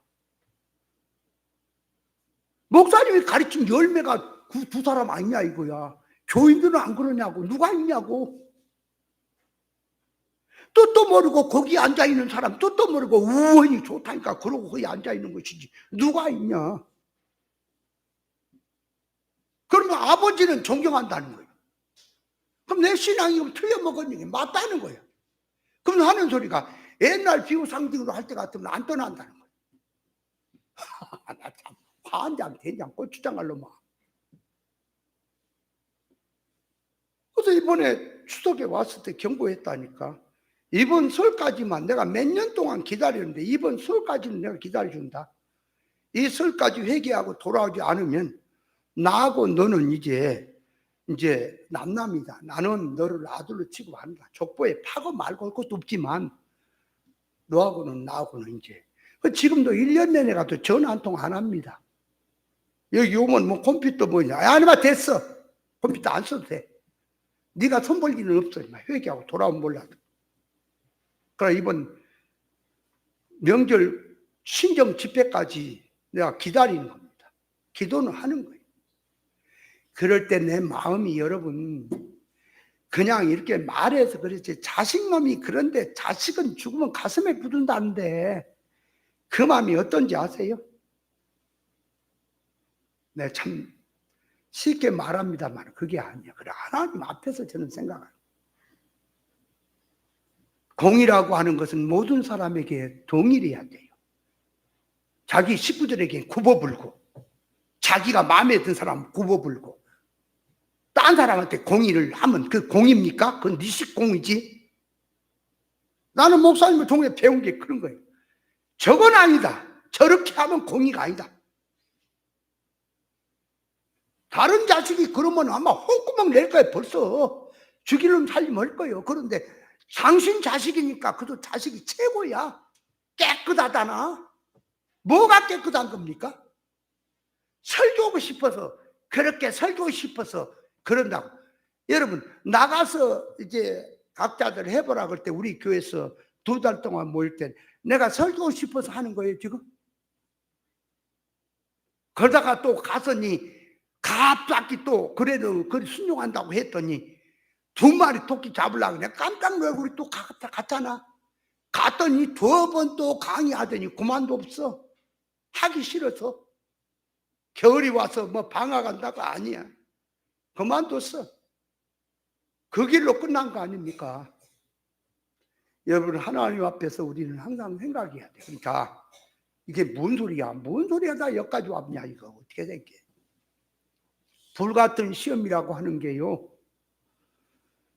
Speaker 1: 목사님이 가르친 열매가 두 사람 아니냐 이거야. 교인들은 안 그러냐고. 누가 있냐고. 뜻도 모르고 거기 앉아있는 사람 뜻도 모르고 우원이 좋다니까 그러고 거기 앉아있는 것이지 누가 있냐. 그러면 아버지는 존경한다는 거예요. 그럼 내 신앙이 틀려먹었는 게 맞다는 거예요. 그럼 하는 소리가, 옛날 비유상징으로 할 때 같으면 안 떠난다는 거예요. 나 참 환장 된장 고추장 할로 막. 그래서 이번에 추석에 왔을 때 경고했다니까. 이번 설까지만 내가 몇 년 동안 기다렸는데 이번 설까지는 내가 기다려준다. 이 설까지 회개하고 돌아오지 않으면 나하고 너는 이제 남남이다. 나는 너를 아들로 취급한다. 족보에 파고 말고 할 것도 없지만 너하고는 나하고는 이제 지금도 1년 내내 가도 전화 한 통 안 합니다. 여기 오면 뭐 컴퓨터 뭐냐. 아니면 됐어. 컴퓨터 안 써도 돼. 네가 손 벌 일은 없어. 회개하고 돌아오면 몰라도. 그러나 이번 명절 신정 집회까지 내가 기다리는 겁니다. 기도는 하는 거예요. 그럴 때 내 마음이 여러분 그냥 이렇게 말해서 그렇지, 자식놈이 그런데 자식은 죽으면 가슴에 묻은다는데 그 마음이 어떤지 아세요? 네, 참 쉽게 말합니다만 그게 아니야. 그래, 하나님 앞에서 저는 생각해요. 공이라고 하는 것은 모든 사람에게 동일해야 돼요. 자기 식구들에게 굽어불고, 자기가 마음에 든 사람 굽어불고, 딴 사람한테 공의를 하면 그 공입니까? 그건 니식 공이지. 나는 목사님을 통해 배운 게 그런 거예요. 저건 아니다. 저렇게 하면 공의가 아니다. 다른 자식이 그러면 아마 홍구멍 낼 거예요. 벌써 죽이려면 살리면 할 거예요. 그런데 당신 자식이니까 그래도 자식이 최고야. 깨끗하다나. 뭐가 깨끗한 겁니까? 설교하고 싶어서, 그렇게 설교하고 싶어서 그런다고. 여러분, 나가서 이제 각자들 해보라 그럴 때 우리 교회에서 2달 동안 모일 때 내가 설교하고 싶어서 하는 거예요, 지금? 그러다가 또 갔더니 갑자기 또 그래도 그리 순종한다고 했더니 2마리 토끼 잡으려고 그냥 깜짝 놀라고 우리 또 갔잖아. 갔더니 2번 또 강의하더니 그만도 없어. 하기 싫어서. 겨울이 와서 뭐 방학한다고 아니야. 그만뒀어. 그 길로 끝난 거 아닙니까? 여러분, 하나님 앞에서 우리는 항상 생각해야 돼. 그러니까 이게 뭔 소리야? 뭔 소리야? 다 여기까지 왔냐? 이거 어떻게 된 게? 불같은 시험이라고 하는 게요,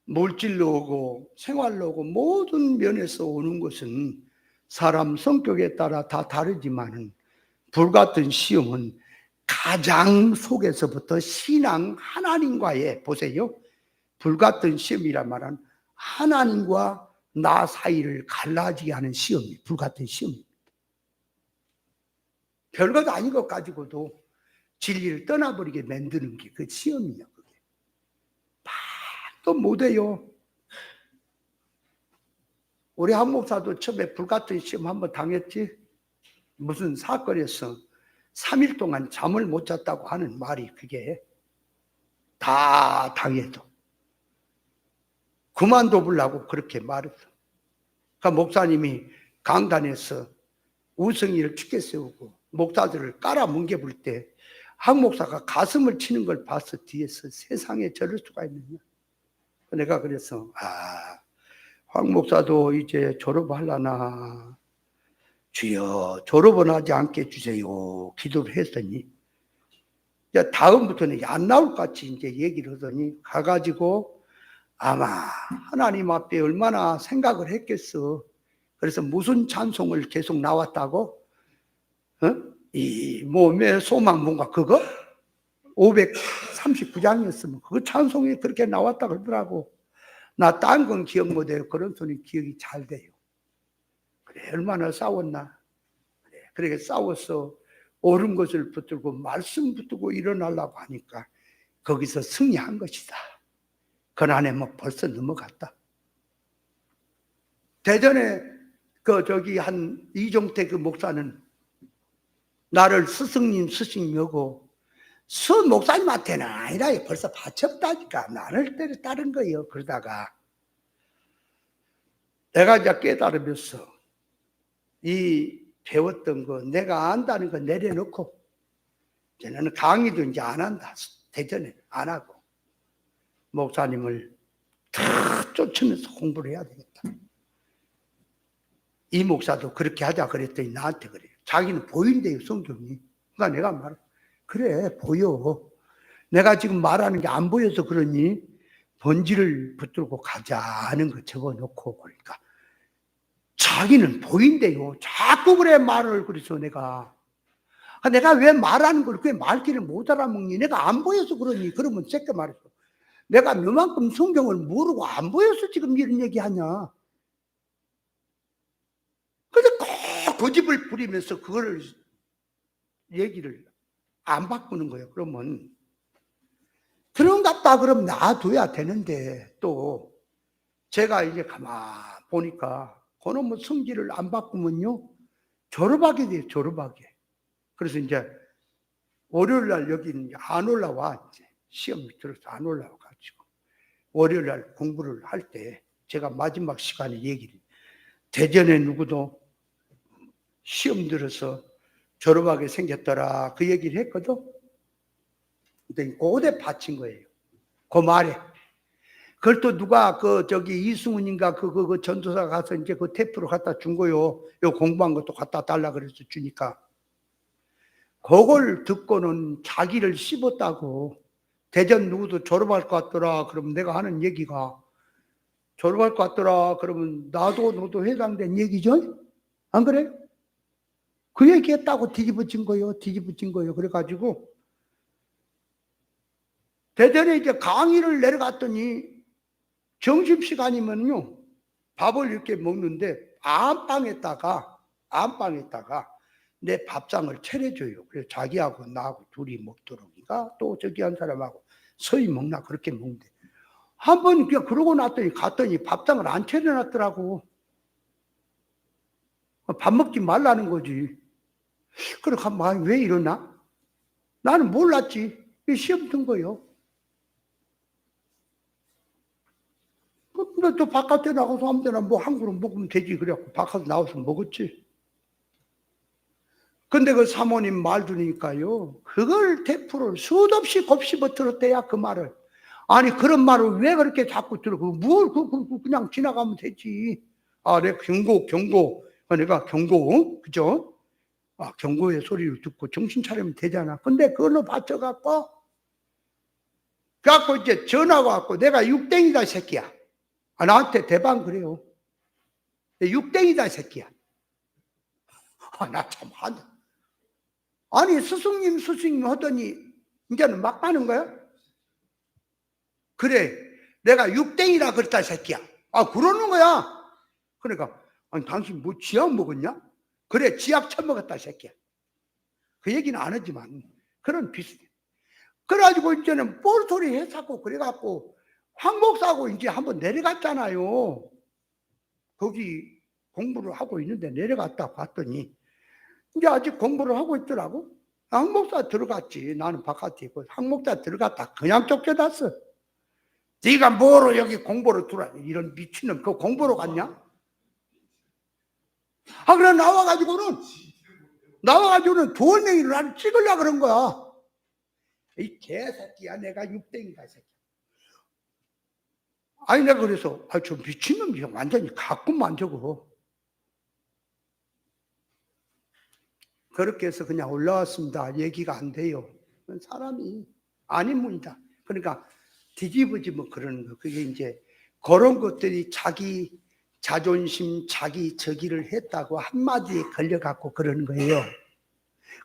Speaker 1: 물질로 오고 생활로 오고 모든 면에서 오는 것은 사람 성격에 따라 다 다르지만은, 불같은 시험은 가장 속에서부터 신앙 하나님과의, 보세요, 불같은 시험이란 말은 하나님과 나 사이를 갈라지게 하는 시험이 불같은 시험입니다. 별것도 아닌 것 가지고도 진리를 떠나버리게 만드는 게 그 시험이에요. 그게 또 못해요. 우리 한 목사도 처음에 불같은 시험 한번 당했지. 무슨 사건에서 3일 동안 잠을 못 잤다고 하는 말이, 그게 다 당해도 그만둬보려고 그렇게 말했어. 그러니까 목사님이 강단에서 우승이를 축게 세우고 목사들을 깔아뭉개볼 때 한 목사가 가슴을 치는 걸 봐서 뒤에서, 세상에 저럴 수가 있느냐. 내가 그래서 황 목사도 이제 졸업하려나, 주여 졸업은 하지 않게 해주세요 기도를 했더니, 이제 다음부터는 안 나올 것 같이 이제 얘기를 하더니 가가지고 아마 하나님 앞에 얼마나 생각을 했겠어. 그래서 무슨 찬송을 계속 나왔다고? 이 몸의 소망 뭔가 그거? 539장이었으면 그거 찬송이 그렇게 나왔다 그러더라고. 나 딴 건 기억 못해요. 그런 소리 기억이 잘 돼요. 그래, 얼마나 싸웠나. 그래, 그렇게 싸워서 옳은 것을 붙들고 말씀 붙들고 일어나려고 하니까 거기서 승리한 것이다. 그날에 뭐 벌써 넘어갔다. 대전에 한 이종태 그 목사는 나를 스승님 스승님이고 수 목사님한테는 아니라 벌써 바쳤다니까 나를 따른 거예요. 그러다가 내가 이제 깨달으면서 이 배웠던 거 내가 안다는 거 내려놓고 저는 강의도 이제 안 한다. 대전에 안 하고 목사님을 다 쫓으면서 공부를 해야 되겠다. 이 목사도 그렇게 하자 그랬더니 나한테 그래요. 자기는 보인대요, 성경이. 그러니까 내가 말해, 그래 보여. 내가 지금 말하는 게 안 보여서 그러니 본질을 붙들고 가자 하는 거 적어놓고, 그러니까 자기는 보인대요. 자꾸 그래 말을. 그래서 내가 왜 말하는 걸 왜 말귀를 못 알아먹니? 내가 안 보여서 그러니. 그러면 새끼 말했어. 내가 너만큼 성경을 모르고 안 보여서 지금 이런 얘기하냐. 근데 꼭 고집을 부리면서 그거를 얘기를 안 바꾸는 거예요. 그러면 그런갑다 그러면 놔둬야 되는데, 또 제가 이제 가만 보니까 그놈의 성질을 안 바꾸면요 졸업하게 돼요. 졸업하게. 그래서 이제 월요일 날 여기 안 올라와. 이제 시험이 들어서 안 올라와 가지고 월요일 날 공부를 할 때 제가 마지막 시간에 얘기를, 대전에 누구도 시험 들어서 졸업하게 생겼더라 그 얘기를 했거든. 근데 그대 바친 거예요. 그 말에. 그걸 또 누가 이승훈인가 그 전도사 가서 이제 그 테이프로 갖다 준 거요. 요 공부한 것도 갖다 달라 그래서 주니까 그걸 듣고는 자기를 씹었다고. 대전 누구도 졸업할 것 같더라. 그러면 내가 하는 얘기가, 졸업할 것 같더라 그러면 나도 너도 해당된 얘기죠? 안 그래? 그 얘기했다고 뒤집어진 거예요. 뒤집어진 거예요. 그래가지고 대전에 이제 강의를 내려갔더니 점심시간이면요 밥을 이렇게 먹는데 안방에다가 내 밥상을 차려줘요. 그래서 자기하고 나하고 둘이 먹도록인가 또 저기 한 사람하고 서희 먹나 그렇게 먹는데, 한 번 그러고 났더니 갔더니 밥상을 안 차려놨더라고. 밥 먹지 말라는 거지. 그래 가면 왜 이러나? 나는 몰랐지. 시험 든 거요. 근데 또 바깥에 나가서 아무 데나 뭐 한 그릇 먹으면 되지. 그래갖고 바깥에 나와서 먹었지. 근데 그 사모님 말 들으니까요, 그걸 대프를 수도 없이 곱씹어 들었대야, 그 말을. 아니, 그런 말을 왜 그렇게 자꾸 들어? 그냥 지나가면 되지. 아, 내가 경고. 내가 경고, 그죠? 아, 경고의 소리를 듣고 정신 차리면 되잖아. 근데 그걸로 받쳐갖고, 그래갖고 이제 전화가 왔고, 내가 육땡이다, 새끼야. 아, 나한테 대방 그래요. 육땡이다, 새끼야. 아, 나 참, 아니, 스승님 하더니, 이제는 막 가는 거야? 그래, 내가 육땡이라 그랬다, 새끼야. 아, 그러는 거야. 그러니까, 아니, 당신 뭐 지약 먹었냐? 그래, 지약 처먹었다, 새끼야. 그 얘기는 안 하지만, 그런 비슷해. 그래가지고, 이제는 뻘소리 했었고, 그래갖고, 황목사하고 이제 한번 내려갔잖아요. 거기 공부를 하고 있는데 내려갔다 봤더니, 이제 아직 공부를 하고 있더라고. 황목사 들어갔지. 나는 바깥에 있고, 황목사 들어갔다. 그냥 쫓겨났어. 네가 뭐로 여기 공부를 들어? 이런 미친놈, 그 공부로 갔냐? 아, 그래, 나와가지고는 도원행이를 나를 찍으려고 그런 거야. 이 개새끼야, 내가 육땡이다, 새끼. 아니, 내가 그래서, 아, 저 미친놈이 완전히 가끔만 저거. 그렇게 해서 그냥 올라왔습니다. 얘기가 안 돼요. 사람이 아닌 분이다. 그러니까 뒤집어지면 그러는 거. 그게 이제 그런 것들이 자기 자존심, 자기 저기를 했다고 한마디에 걸려갖고 그러는 거예요.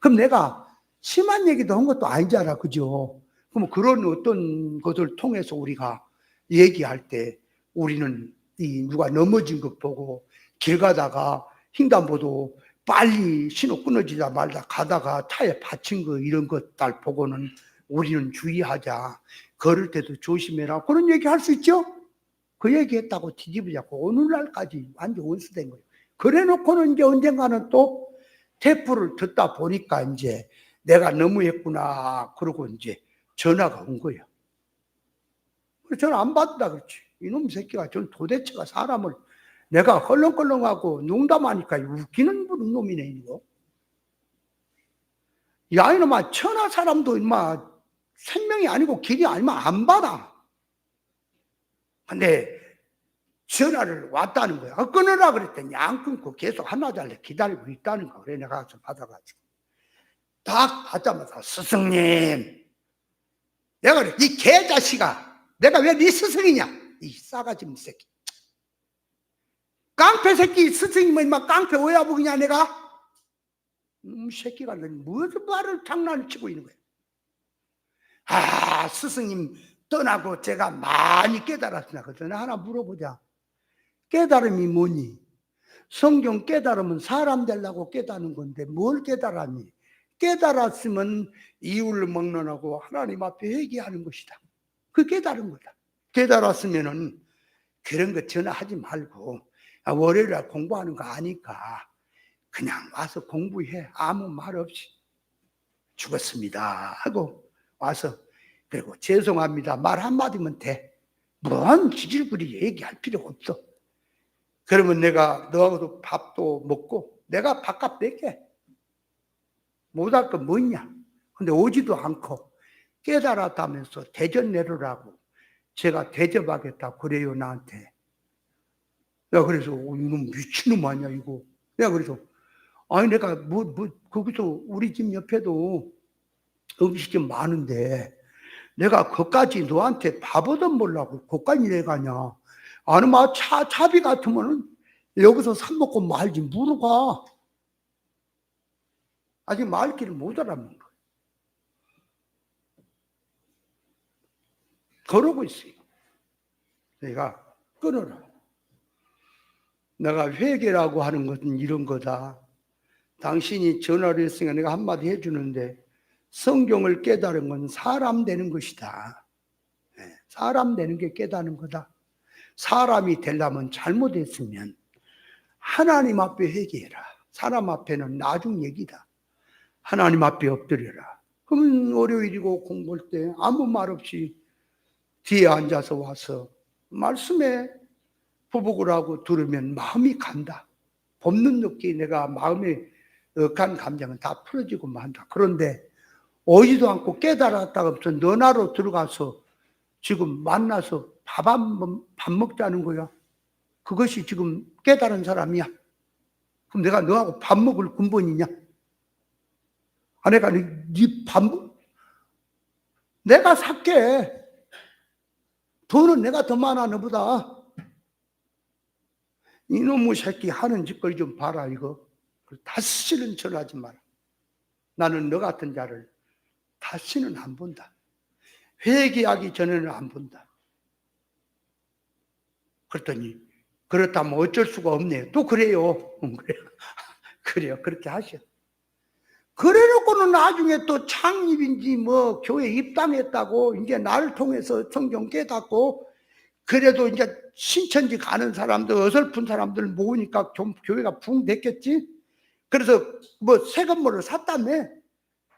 Speaker 1: 그럼 내가 심한 얘기도 한 것도 아니잖아, 그죠? 그럼 그런 어떤 것을 통해서 우리가 얘기할 때 우리는 이 누가 넘어진 것 보고 길 가다가 횡단보도 빨리 신호 끊어지다 말다 가다가 차에 받친 거 이런 것들 보고는 우리는 주의하자. 걸을 때도 조심해라. 그런 얘기 할 수 있죠? 그 얘기 했다고 뒤집어잡고 오늘날까지 완전 원수된 거예요. 그래 놓고는 이제 언젠가는 또 테이프를 듣다 보니까 이제 내가 너무했구나. 그러고 이제 전화가 온 거예요. 전화 안 받다 그렇지. 이놈 새끼가 전 도대체가 사람을 내가 헐렁헐렁하고 농담하니까 웃기는 놈이네, 이거. 야, 이놈아, 천하 사람도 인마 생명이 아니고 길이 아니면 안 받아. 근데 전화를 왔다는 거야. 끊으라 그랬더니 안 끊고 계속 하나달래 기다리고 있다는 거야. 그래, 내가 가서 받아가지고. 딱 받자마자, 스승님. 내가 그래, 이 개자식아. 내가 왜 네 스승이냐? 이 싸가지 없는 새끼. 깡패 새끼 스승님은 막 깡패 오야보기냐 내가? 새끼가 무슨 말을 장난치고 있는 거야. 아, 스승님 떠나고 제가 많이 깨달았으나 그래서 하나 물어보자. 깨달음이 뭐니? 성경 깨달으면 사람 되려고 깨닫는 건데 뭘 깨달았니? 깨달았으면 이웃을 막론하고 하나님 앞에 회개하는 것이다. 그 깨달은 거다. 깨달았으면은 그런 거 전화하지 말고 월요일날 공부하는 거 아니까 그냥 와서 공부해. 아무 말 없이 죽었습니다 하고 와서 그리고 죄송합니다 말 한마디면 돼. 뭔 지질구리 얘기할 필요 없어. 그러면 내가 너하고도 밥도 먹고 내가 밥값 낼게. 못할 건 뭐냐. 근데 오지도 않고 깨달았다면서 대접 내려라고 제가 대접하겠다 그래요 나한테. 내가 그래서 이놈 미친놈 아니야 이거. 내가 그래서 아니 내가 거기서 우리 집 옆에도 음식점 많은데 내가 거기까지 너한테 밥 얻어먹으려고 거기까지 내가냐. 아니 막 차비 같으면은 여기서 산 먹고 말지 물어봐. 아직 말귀를 못 알아먹는 거야. 그러고 있어요. 내가 끊어라. 내가 회개라고 하는 것은 이런 거다. 당신이 전화를 했으니까 내가 한마디 해주는데 성경을 깨달은 건 사람 되는 것이다. 사람 되는 게 깨닫는 거다. 사람이 되려면 잘못했으면 하나님 앞에 회개해라. 사람 앞에는 나중 얘기다. 하나님 앞에 엎드려라. 그러면 월요일이고 공부할 때 아무 말 없이 뒤에 앉아서 와서 말씀에 부복을 하고 들으면 마음이 간다. 법는 느끼 내가 마음에 억한 감정은 다 풀어지고 만다. 그런데 오지도 않고 깨달았다가 없어 너나로 들어가서 지금 만나서 밥 먹자는 거야. 그것이 지금 깨달은 사람이야. 그럼 내가 너하고 밥 먹을 근본이냐? 내가 네 밥, 내가 살게. 돈은 내가 더 많아, 너보다. 이놈의 새끼 하는 짓걸 좀 봐라, 이거. 다시는 전하지 마라. 나는 너 같은 자를 다시는 안 본다. 회개하기 전에는 안 본다. 그랬더니, 그렇다면 어쩔 수가 없네요. 또 그래요. 그래요. 그렇게 하셔. 그래 놓고는 나중에 또 창립인지 뭐 교회 입당했다고 이제 나를 통해서 성경 깨닫고 그래도 이제 신천지 가는 사람들, 어설픈 사람들 모으니까 좀 교회가 붕 됐겠지? 그래서 뭐 새 건물을 샀다며?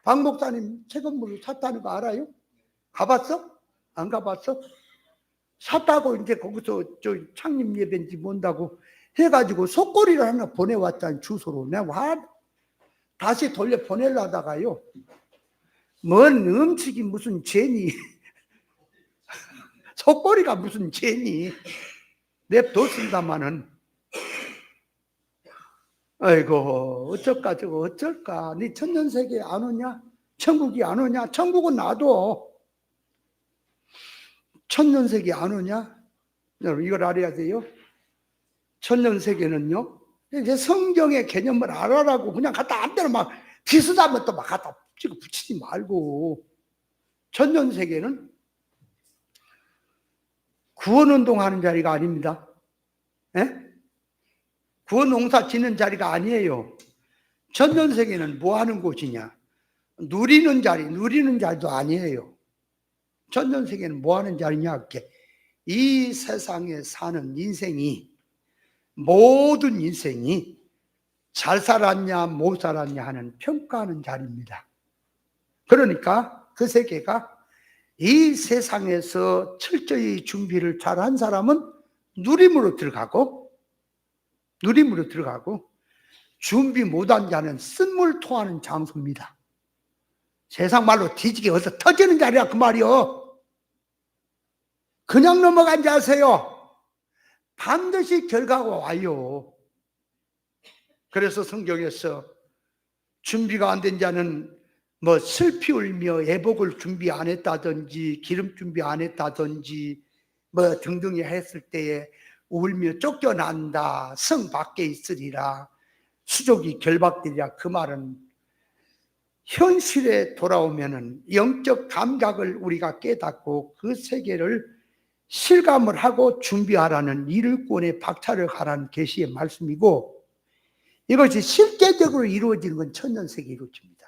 Speaker 1: 박 목사님 새 건물을 샀다는 거 알아요? 가봤어? 안 가봤어? 샀다고 이제 거기서 저 창립 예배인지 뭔다고 해가지고 속고리를 하나 보내왔잖아, 주소로. 내가 다시 돌려 보내려다가요. 뭔 음식이 무슨 죄니? 속고리가 무슨 죄니? 냅뒀습니다마는. 아이고 어쩔까 저거 어쩔까. 네 천년세계 안 오냐? 천국이 안 오냐? 천국은 놔둬. 천년세계 안 오냐? 여러분 이걸 알아야 돼요. 천년세계는요, 이제 성경의 개념을 알아라고 그냥 갖다 안대로 막 비슷하면 또 막 갖다 붙이지 말고. 천년세계는 구원운동 하는 자리가 아닙니다. 에? 구원 농사 짓는 자리가 아니에요. 천년세계는 뭐 하는 곳이냐? 누리는 자리도 아니에요. 천년세계는 뭐 하는 자리냐? 이렇게 이 세상에 사는 인생이, 모든 인생이 잘 살았냐 못 살았냐 하는 평가하는 자리입니다. 그러니까 그 세계가 이 세상에서 철저히 준비를 잘한 사람은 누림으로 들어가고 준비 못한 자는 쓴물 토하는 장소입니다. 세상 말로 뒤지게 어서 터지는 자리야 그 말이요. 그냥 넘어간지 아세요? 반드시 결과가 와요. 그래서 성경에서 준비가 안 된 자는 뭐 슬피 울며 애복을 준비 안 했다든지 기름 준비 안 했다든지 뭐 등등이 했을 때에 울며 쫓겨난다, 성 밖에 있으리라, 수족이 결박되리라. 그 말은 현실에 돌아오면은 영적 감각을 우리가 깨닫고 그 세계를 실감을 하고 준비하라는 이룰권에 박차를 가라는 계시의 말씀이고, 이것이 실제적으로 이루어지는 건 천년세계 이루어집니다.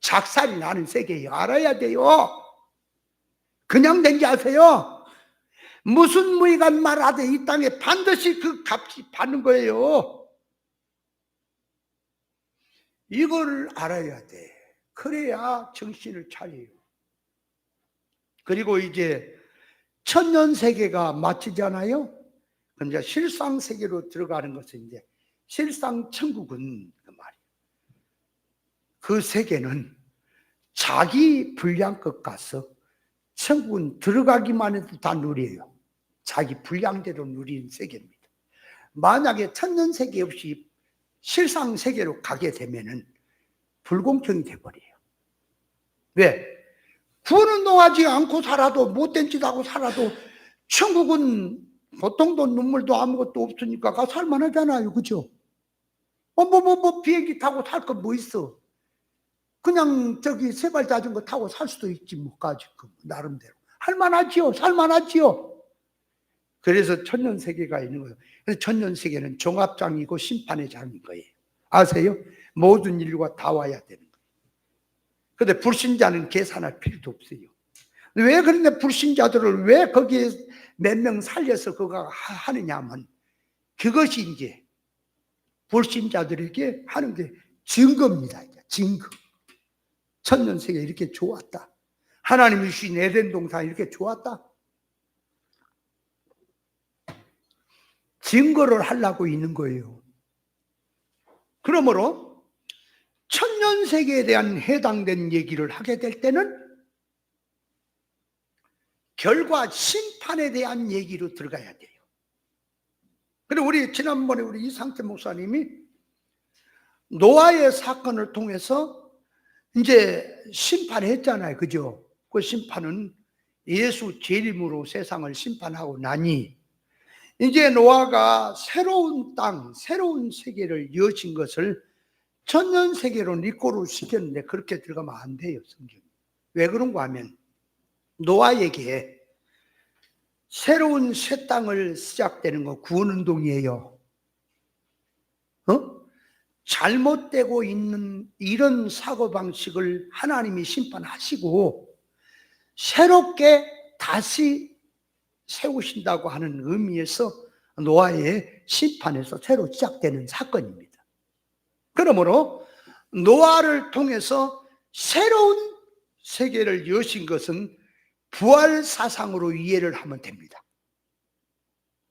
Speaker 1: 작살이 나는 세계에 알아야 돼요. 그냥 된지 아세요? 무슨 무의간 말하되 이 땅에 반드시 그 값이 받는 거예요. 이걸 알아야 돼. 그래야 정신을 차려요. 그리고 이제 천년세계가 마치잖아요. 그럼 이제 실상세계로 들어가는 것은 이제 실상천국은 그 말이에요. 그 세계는 자기 분량껏 가서 천국은 들어가기만 해도 다 누려요. 자기 분량대로 누리는 세계입니다. 만약에 천년세계 없이 실상세계로 가게 되면은 불공평이 돼버려요. 왜? 구원운동하지 않고 살아도 못된 짓 하고 살아도 천국은 보통 돈 눈물도 아무것도 없으니까 가 살만하잖아요. 그죠? 비행기 타고 살 거 뭐 있어? 그냥 저기 세발 자전거 타고 살 수도 있지 뭐 가지고 나름대로 할만하지요. 살만하지요. 그래서 천년세계가 있는 거예요. 그래서 천년세계는 종합장이고 심판의 장인 거예요. 아세요? 모든 인류가 다 와야 되는 거예요. 그런데 불신자는 계산할 필요도 없어요. 왜 그런데 불신자들을 왜 거기에 몇 명 살려서 그거 하느냐 하면 그것이 이제 불신자들에게 하는 게 증거입니다. 증거. 천년세계 이렇게 좋았다. 하나님이 주신 에덴 동산 이렇게 좋았다. 증거를 하려고 있는 거예요. 그러므로 천년세계에 대한 해당된 얘기를 하게 될 때는 결과 심판에 대한 얘기로 들어가야 돼요. 그리고 우리 지난번에 우리 이상태 목사님이 노아의 사건을 통해서 이제 심판했잖아요. 그죠? 그 심판은 예수 재림으로 세상을 심판하고 나니 이제 노아가 새로운 땅, 새로운 세계를 여신 것을 천년세계로 리꼬로 시켰는데 그렇게 들어가면 안 돼요, 성경. 왜 그런가 하면 노아에게 새로운 새 땅을 시작되는 거 구원운동이에요. 잘못되고 있는 이런 사고방식을 하나님이 심판하시고 새롭게 다시 세우신다고 하는 의미에서 노아의 심판에서 새로 시작되는 사건입니다. 그러므로 노아를 통해서 새로운 세계를 여신 것은 부활 사상으로 이해를 하면 됩니다.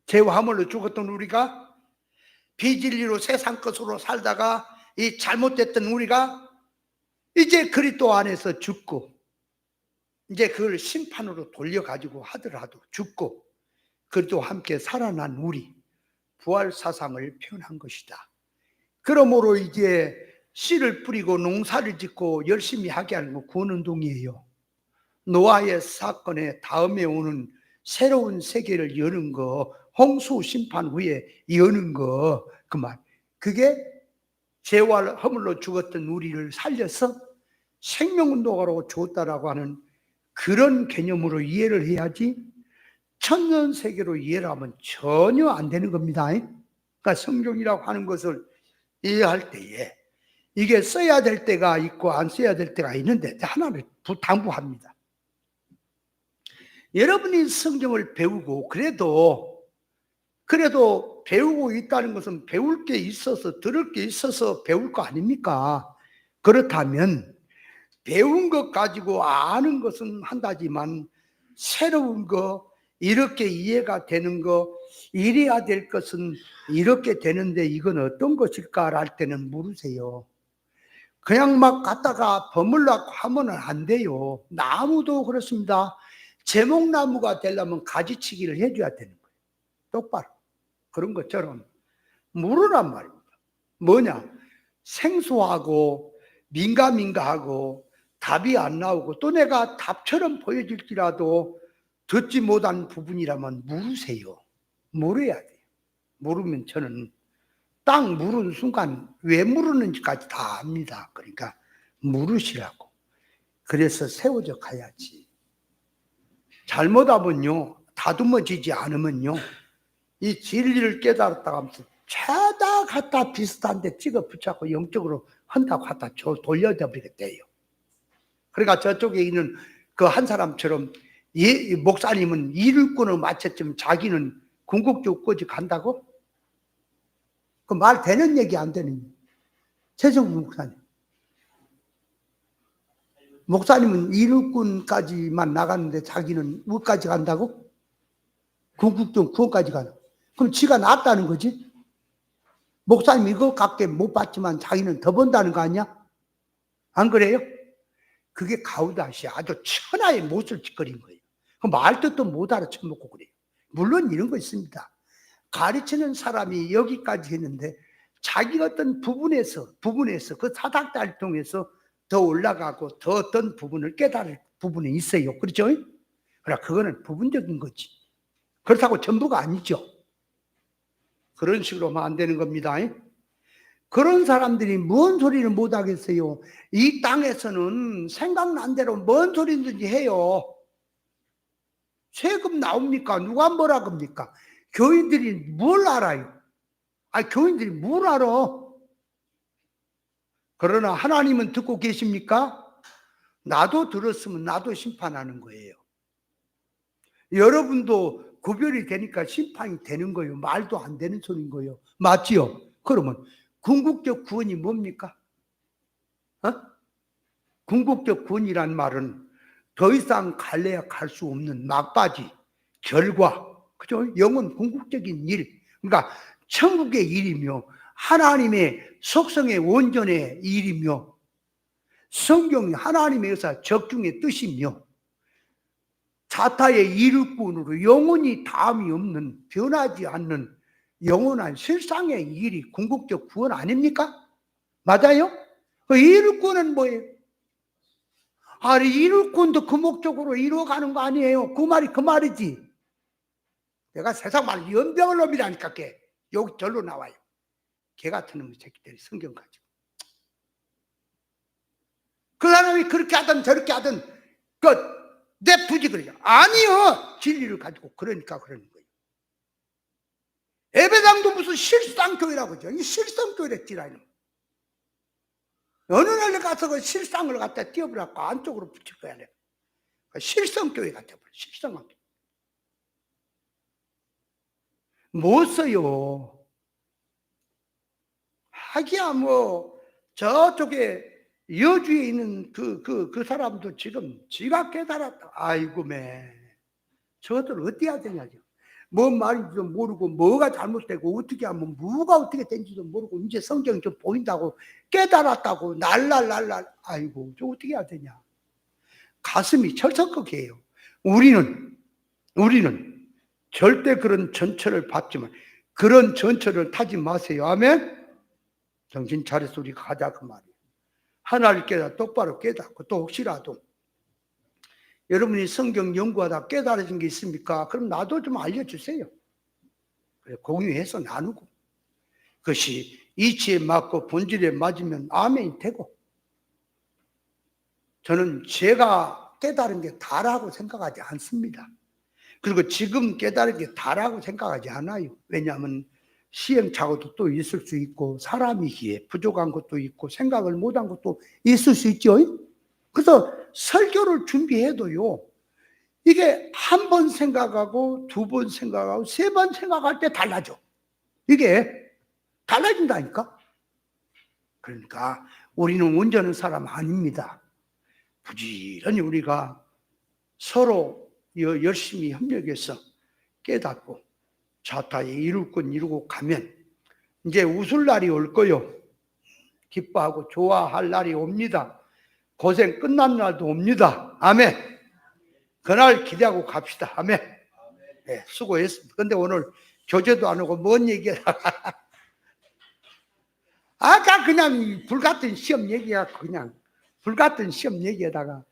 Speaker 1: 죄와 함으로 죽었던 우리가 비진리로 세상 것으로 살다가 이 잘못됐던 우리가 이제 그리스도 안에서 죽고 이제 그걸 심판으로 돌려가지고 하더라도 죽고 그리스도와 함께 살아난 우리 부활 사상을 표현한 것이다. 그러므로 이제 씨를 뿌리고 농사를 짓고 열심히 하게 하는 건 구원운동이에요. 노아의 사건의 다음에 오는 새로운 세계를 여는 거, 홍수 심판 후에 여는 거, 그 말. 그게 죄와 허물로 죽었던 우리를 살려서 생명운동하라고 줬다라고 하는 그런 개념으로 이해를 해야지 천년세계로 이해를 하면 전혀 안 되는 겁니다. 그러니까 성경이라고 하는 것을 이해할 때에 이게 써야 될 때가 있고 안 써야 될 때가 있는데 하나를 당부합니다. 여러분이 성경을 배우고 그래도 배우고 있다는 것은 배울 게 있어서 들을 게 있어서 배울 거 아닙니까? 그렇다면 배운 것 가지고 아는 것은 한다지만 새로운 거 이렇게 이해가 되는 거 이래야 될 것은 이렇게 되는데 이건 어떤 것일까 할 때는 물으세요. 그냥 막 갖다가 버물라고 하면 안 돼요. 나무도 그렇습니다. 제목나무가 되려면 가지치기를 해줘야 되는 거예요. 똑바로. 그런 것처럼 물으란 말입니다. 뭐냐? 생소하고 민가민가하고 답이 안 나오고 또 내가 답처럼 보여질지라도 듣지 못한 부분이라면 물으세요. 물어야 돼요. 물으면 저는 딱 물은 순간 왜 물었는지까지 다 압니다. 그러니까 물으시라고. 그래서 세워져 가야지. 잘못하면요, 다듬어지지 않으면요, 이 진리를 깨달았다가 하면서 죄다 갖다 비슷한데 찍어 붙잡고 영적으로 한다고 갖다 돌려버리게 돼요. 그러니까 저쪽에 있는 그 한 사람처럼 목사님은 일꾼을 마쳤지만 자기는 궁극적까지 간다고? 그 말 되는 얘기 안 되는 얘기. 최성준 목사님. 목사님은 일꾼까지만 나갔는데 자기는 우까지 간다고? 궁극적 구원까지 가는. 그럼 지가 낫다는 거지? 목사님 이거밖에 못 받지만 자기는 더 번다는 거 아니야? 안 그래요? 그게 가우다시 아주 천하의 못을 짓거린 거예요. 말 뜻도 못 알아쳐먹고 그래요. 물론 이런 거 있습니다. 가르치는 사람이 여기까지 했는데 자기 어떤 부분에서 그 사닥다리를 통해서 더 올라가고 더 어떤 부분을 깨달을 부분이 있어요. 그렇죠? 그러나 그거는 부분적인 거지. 그렇다고 전부가 아니죠. 그런 식으로 하면 안 되는 겁니다. 그런 사람들이 뭔 소리를 못 하겠어요. 이 땅에서는 생각난 대로 뭔 소리든지 해요. 세금 나옵니까? 누가 뭐라 겁니까? 교인들이 뭘 알아요? 교인들이 뭘 알아? 그러나 하나님은 듣고 계십니까? 나도 들었으면 나도 심판하는 거예요. 여러분도 구별이 되니까 심판이 되는 거예요. 말도 안 되는 소리인 거예요. 맞지요? 그러면 궁극적 구원이 뭡니까? 궁극적 구원이란 말은 더 이상 갈래야 갈 수 없는 막바지, 결과, 그죠? 영은 궁극적인 일, 그러니까 천국의 일이며 하나님의 속성의 원전의 일이며 성경이 하나님의 의사 적중의 뜻이며 자타의 일꾼으로 영원히 다음이 없는 변하지 않는 영원한 실상의 일이 궁극적 구원 아닙니까? 맞아요? 그 일꾼은 뭐예요? 일꾼도 그 목적으로 이루어가는 거 아니에요? 그 말이 그 말이지. 내가 세상 말 연병을 놈이라니까 걔. 여기 절로 나와요. 개 같은 놈의 새끼들이 성경 가지고. 그 사람이 그렇게 하든 저렇게 하든 내부지 그러죠. 아니요. 진리를 가지고 그러니까 그러는 거예요. 예배당도 무슨 실상교회라고 하죠. 이 실성교회랬지라. 어느 날 가서 그 실상을 갖다 띄워버려갖고 안쪽으로 붙일 거야. 내가. 실성교회 같아 버려. 실성교회. 못 써요. 하기야 뭐 저쪽에 여주에 있는 그 사람도 지금 지가 깨달았다. 아이고 매. 저들 어떻게 해야 되냐죠. 뭔 말인지도 모르고 뭐가 잘못되고 어떻게 하면 뭐가 어떻게 된지도 모르고 이제 성경이 좀 보인다고 깨달았다고 날랄 아이고 저 어떻게 해야 되냐. 가슴이 철썩하게요. 우리는 절대 그런 전철을 밟지만 그런 전철을 타지 마세요. 아멘. 정신 차려서 우리 가자 그 말이에요. 하나를 똑바로 깨닫고 또 혹시라도 여러분이 성경 연구하다 깨달아진 게 있습니까? 그럼 나도 좀 알려주세요. 공유해서 나누고 그것이 이치에 맞고 본질에 맞으면 아멘이 되고 저는 제가 깨달은 게 다라고 생각하지 않습니다. 그리고 지금 깨달은 게 다라고 생각하지 않아요. 왜냐하면 시행착오도 또 있을 수 있고 사람이기에 부족한 것도 있고 생각을 못한 것도 있을 수 있죠. 그래서 설교를 준비해도요. 이게 한 번 생각하고 두 번 생각하고 세 번 생각할 때 달라져. 이게 달라진다니까. 그러니까 우리는 온전한 사람 아닙니다. 부지런히 우리가 서로 열심히 협력해서 깨닫고 자타의 이룰 이루고 가면 이제 웃을 날이 올 거요. 기뻐하고 좋아할 날이 옵니다. 고생 끝난 날도 옵니다. 아멘. 그날 기대하고 갑시다. 아멘. 네, 수고했습니다. 근데 오늘 교제도 안 하고 뭔 얘기하다가 아까 그냥 불같은 시험 얘기하고 그냥 불같은 시험 얘기하다가